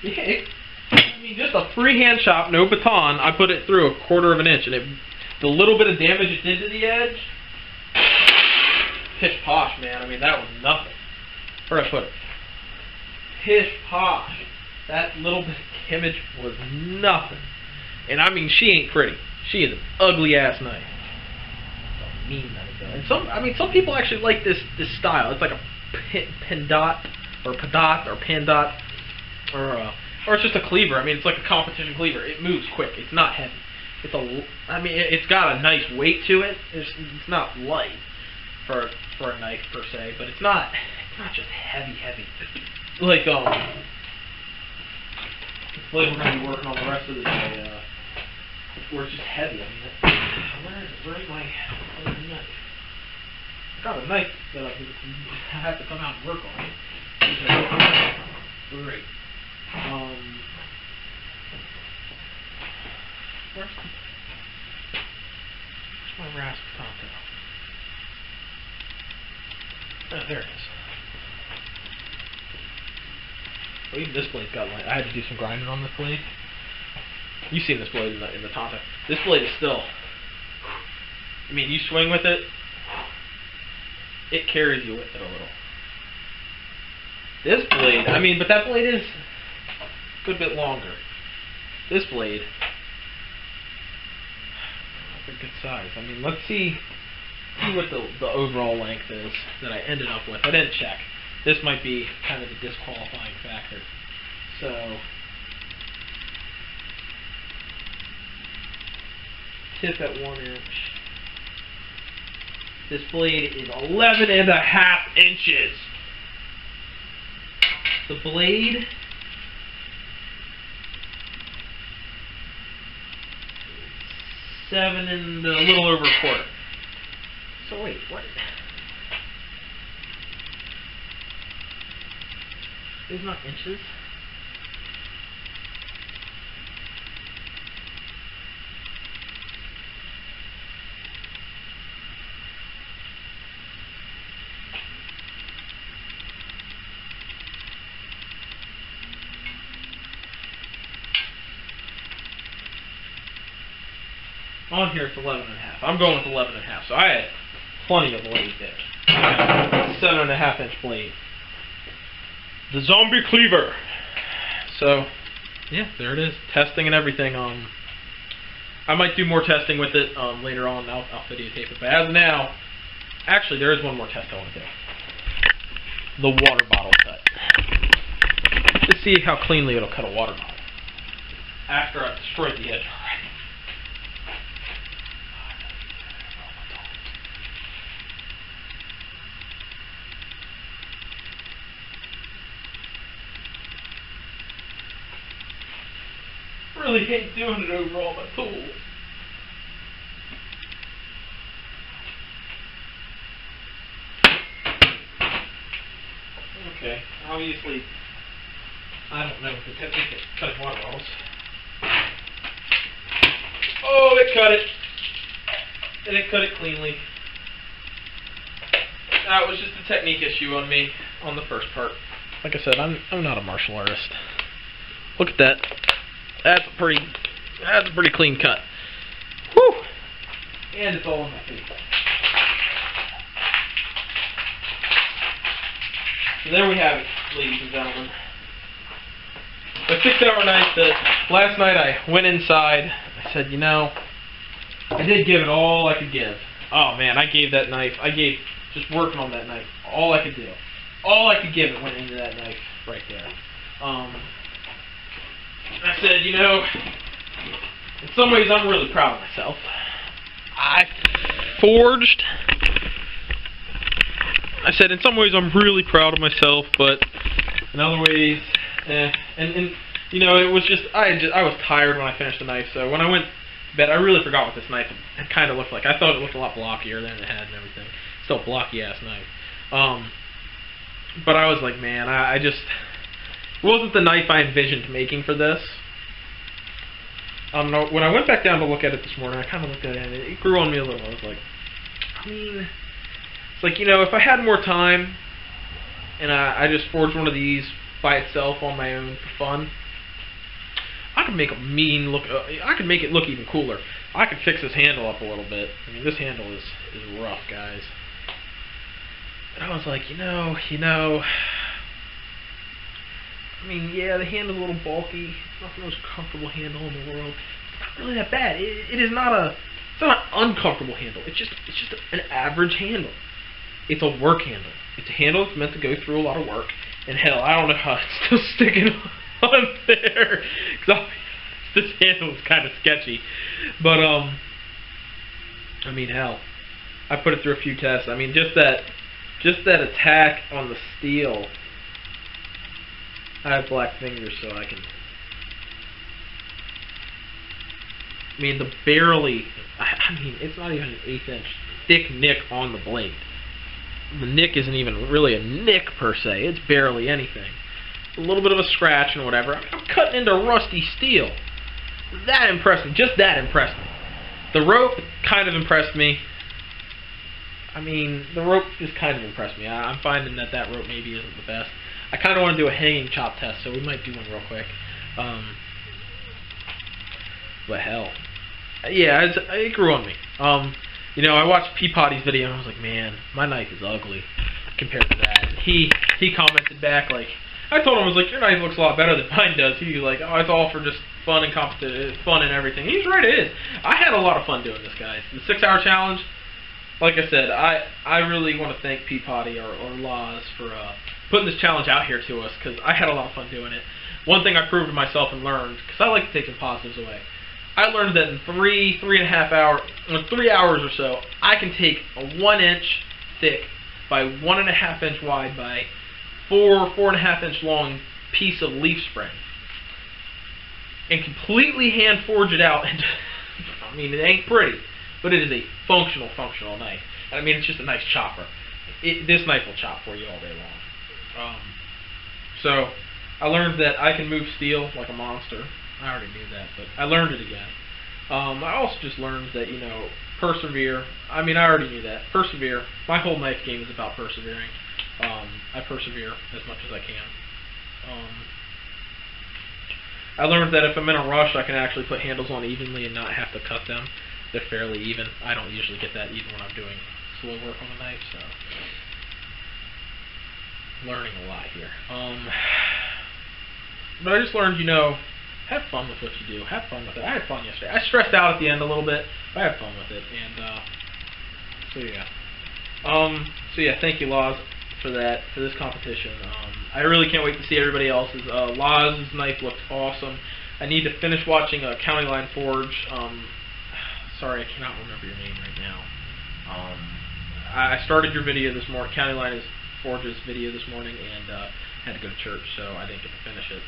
Yeah, I mean, just a freehand chop, no baton. I put it through 1/4 inch, and the little bit of damage it did to the edge, pish posh, man. I mean, that was nothing. Where do I put it? Pish posh. That little bit of damage was nothing. And I mean, she ain't pretty. She is an ugly ass knife. That's a mean knife, though. And some people actually like this style. It's like a pendot or padot or pandot or it's just a cleaver. I mean, it's like a competition cleaver. It moves quick. It's not heavy. It's got a nice weight to it. It's not light for a knife per se, but it's not just heavy. Like this blade we're gonna be working on the rest of the day. Where it's just heavy. I mean, where's my other knife? I got a knife that I have to come out and work on. Great. Where's my rasp tonto? Oh, there it is. Well, even this blade's got I had to do some grinding on this blade. You've seen this blade in the tonto. This blade is still... I mean, you swing with it, it carries you with it a little. This blade, I mean, but that blade is a good bit longer. This blade, that's a good size. I mean, let's see what the overall length is that I ended up with. I didn't check. this might be kind of the disqualifying factor. So, tip at 1 inch. This blade is 11.5 inches. The blade seven and a little over a quarter. So wait, what? These not inches? On here it's 11.5. I'm going with 11.5, so I had plenty of blade there. 7.5 inch blade. The zombie cleaver. So, yeah, there it is. Testing and everything. I might do more testing with it later on. I'll videotape it. But as of now, actually, there is one more test I want to do. The water bottle cut. To see how cleanly it'll cut a water bottle after I've destroyed the edge already. Really hate doing it over all my tools. Okay, obviously, I don't know the technique of cutting water bottles. Oh, it cut it. And it cut it cleanly. That was just a technique issue on me on the first part. Like I said, I'm not a martial artist. Look at that. That's a pretty clean cut. Whew! And it's all in my face. So there we have it, ladies and gentlemen. A 6-hour night that last night I went inside. I said, you know, I did give it all I could give. Oh man, I gave that knife. I gave, just working on that knife, all I could do. All I could give it went into that knife right there. I said, you know, in some ways I'm really proud of myself. I forged. I said, in some ways I'm really proud of myself, but in other ways, and you know, it was just I was tired when I finished the knife. So when I went to bed, I really forgot what this knife had kind of looked like. I thought it looked a lot blockier than it had and everything. Still a blocky ass knife. But I was like, man, I just. It wasn't the knife I envisioned making for this. When I went back down to look at it this morning, I kind of looked at it and it grew on me a little. I was like, I mean, it's like, you know, if I had more time and I just forged one of these by itself on my own for fun, I could make a mean look. I could make it look even cooler. I could fix this handle up a little bit. I mean, this handle is rough, guys. And I was like, you know. I mean, yeah, the handle's a little bulky. It's not the most comfortable handle in the world. It's not really that bad. It is not it's not an uncomfortable handle. It's just an average handle. It's a work handle. It's a handle that's meant to go through a lot of work. And hell, I don't know how it's still sticking on there. Because this handle is kind of sketchy. But, I mean, hell, I put it through a few tests. I mean, just that attack on the steel. I have black fingers, so I can. I mean, it's not even an 1/8 inch thick nick on the blade. The nick isn't even really a nick per se. It's barely anything. A little bit of a scratch and whatever. I'm cutting into rusty steel. That impressed me. Just that impressed me. The rope kind of impressed me. I mean, the rope just kind of impressed me. I'm finding that rope maybe isn't the best. I kind of want to do a hanging chop test, so we might do one real quick. But hell, yeah, it grew on me. You know, I watched Peabody's video and I was like, man, my knife is ugly compared to that. And he commented back like, I told him, I was like, your knife looks a lot better than mine does. He was like, oh, it's all for just fun and fun and everything. He's right, it is. I had a lot of fun doing this, guys. The 6-hour challenge. Like I said, I really want to thank Peabody or Laws for putting this challenge out here to us, because I had a lot of fun doing it. One thing I proved to myself and learned, because I like to take some positives away, I learned that in 3 hours or so, I can take a 1 inch thick by 1.5 inch wide by 4.5 inch long piece of leaf spring and completely hand forge it out. And I mean, it ain't pretty, but it is a functional knife. And I mean, it's just a nice chopper. This knife will chop for you all day long. So I learned that I can move steel like a monster. I already knew that, but I learned it again. I also just learned that, you know, persevere. I mean, I already knew that. Persevere. My whole knife game is about persevering. I persevere as much as I can. I learned that if I'm in a rush, I can actually put handles on evenly and not have to cut them. They're fairly even. I don't usually get that even when I'm doing slow work on a knife, so learning a lot here. But I just learned, you know, have fun with what you do. Have fun with it. I had fun yesterday. I stressed out at the end a little bit, but I had fun with it. And so yeah, thank you, Laws, for this competition. I really can't wait to see everybody else's. Laws' knife looked awesome. I need to finish watching County Line Forge. Sorry, I cannot remember your name right now. I started your video this morning, County Line Forge's video this morning, and had to go to church, so I didn't get to finish it.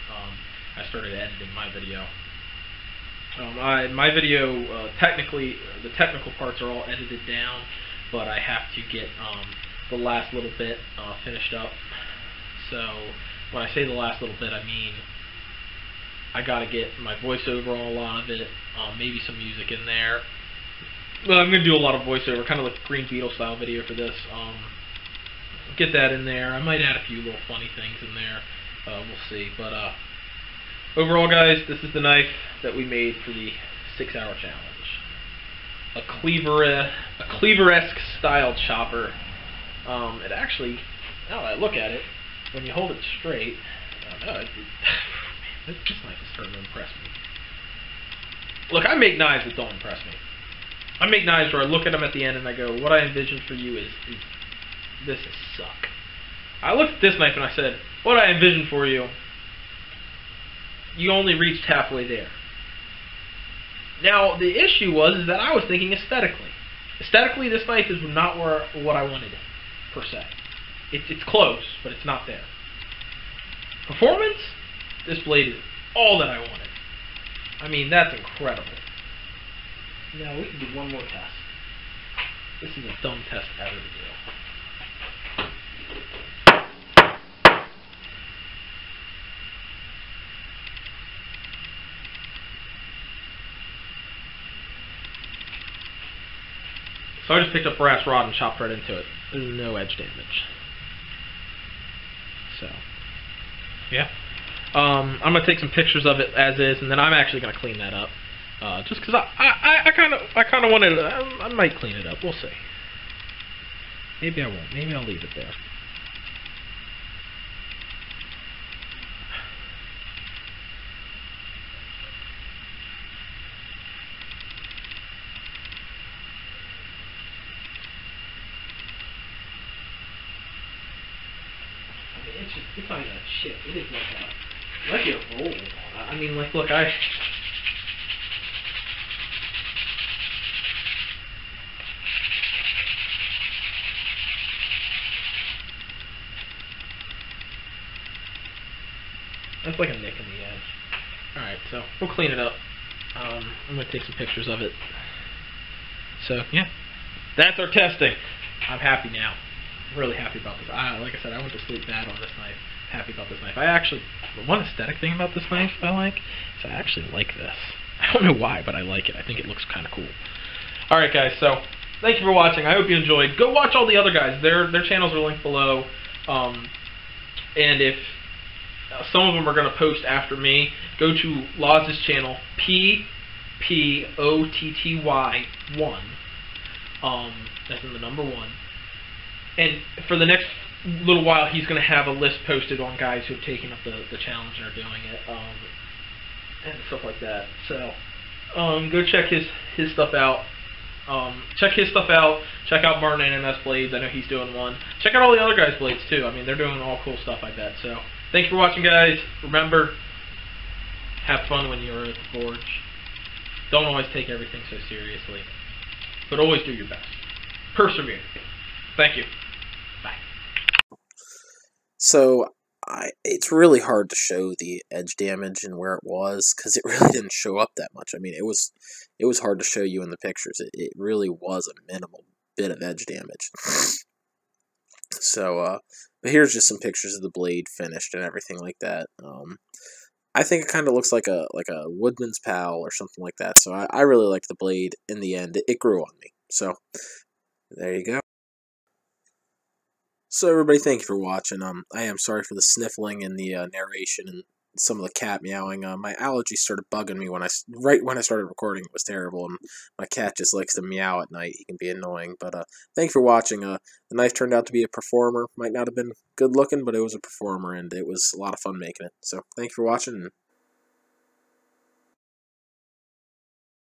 I started editing my video. My video, technically, the technical parts are all edited down, but I have to get the last little bit finished up. So when I say the last little bit, I mean I got to get my voiceover on a lot of it, maybe some music in there. Well, I'm going to do a lot of voiceover, kind of like a Green Beetle style video for this. Get that in there. I might add a few little funny things in there. We'll see. But overall, guys, this is the knife that we made for the 6-hour challenge. A cleaver-esque style chopper. It actually, now that I look at it, when you hold it straight, this knife is starting to impress me. Look, I make knives that don't impress me. I make knives where I look at them at the end and I go, what I envisioned for you is this is suck. I looked at this knife and I said, what I envisioned for you, you only reached halfway there. Now, the issue was that I was thinking aesthetically. Aesthetically, this knife is not what I wanted, per se. It's close, but it's not there. Performance, this blade is all that I wanted. I mean, that's incredible. Now, we can do one more test. This is a dumb test ever to do. So I just picked up a brass rod and chopped right into it. There's no edge damage. So, yeah. I'm going to take some pictures of it as is, and then I'm actually going to clean that up. Just because I kind of wanted to, I might clean it up. We'll see. Maybe I won't. Maybe I'll leave it there. It's not even a chip. It is like a roll. I mean, like, look, that's like a nick in the edge. Alright, so we'll clean it up. I'm going to take some pictures of it. So, yeah. That's our testing. I'm happy now. Really happy about this. Like I said, I went to sleep bad on this knife. Happy about this knife. One aesthetic thing about this knife I like is I actually like this. I don't know why, but I like it. I think it looks kind of cool. Alright, guys, so thank you for watching. I hope you enjoyed. Go watch all the other guys. Their channels are linked below. And if some of them are going to post after me, go to Loz's channel, PPOTTY1. That's in the number 1. And for the next little while, he's going to have a list posted on guys who have taken up the challenge and are doing it, and stuff like that. So, go check his stuff out. Check his stuff out. Check out Martin NMS Blades. I know he's doing one. Check out all the other guys' blades too. I mean, they're doing all cool stuff, I bet. So, thank you for watching, guys. Remember, have fun when you're at the forge. Don't always take everything so seriously, but always do your best. Persevere. Thank you. Bye. So, it's really hard to show the edge damage and where it was, because it really didn't show up that much. I mean, it was hard to show you in the pictures. It really was a minimal bit of edge damage. So, but here's just some pictures of the blade finished and everything like that. I think it kind of looks like a woodman's pal or something like that. So I really liked the blade in the end. It grew on me. So there you go. So everybody, thank you for watching. I am sorry for the sniffling and the narration and some of the cat meowing. My allergies started bugging me right when I started recording. It was terrible, and my cat just likes to meow at night. He can be annoying. But thank you for watching. The knife turned out to be a performer. Might not have been good looking, but it was a performer, and it was a lot of fun making it. So thank you for watching, and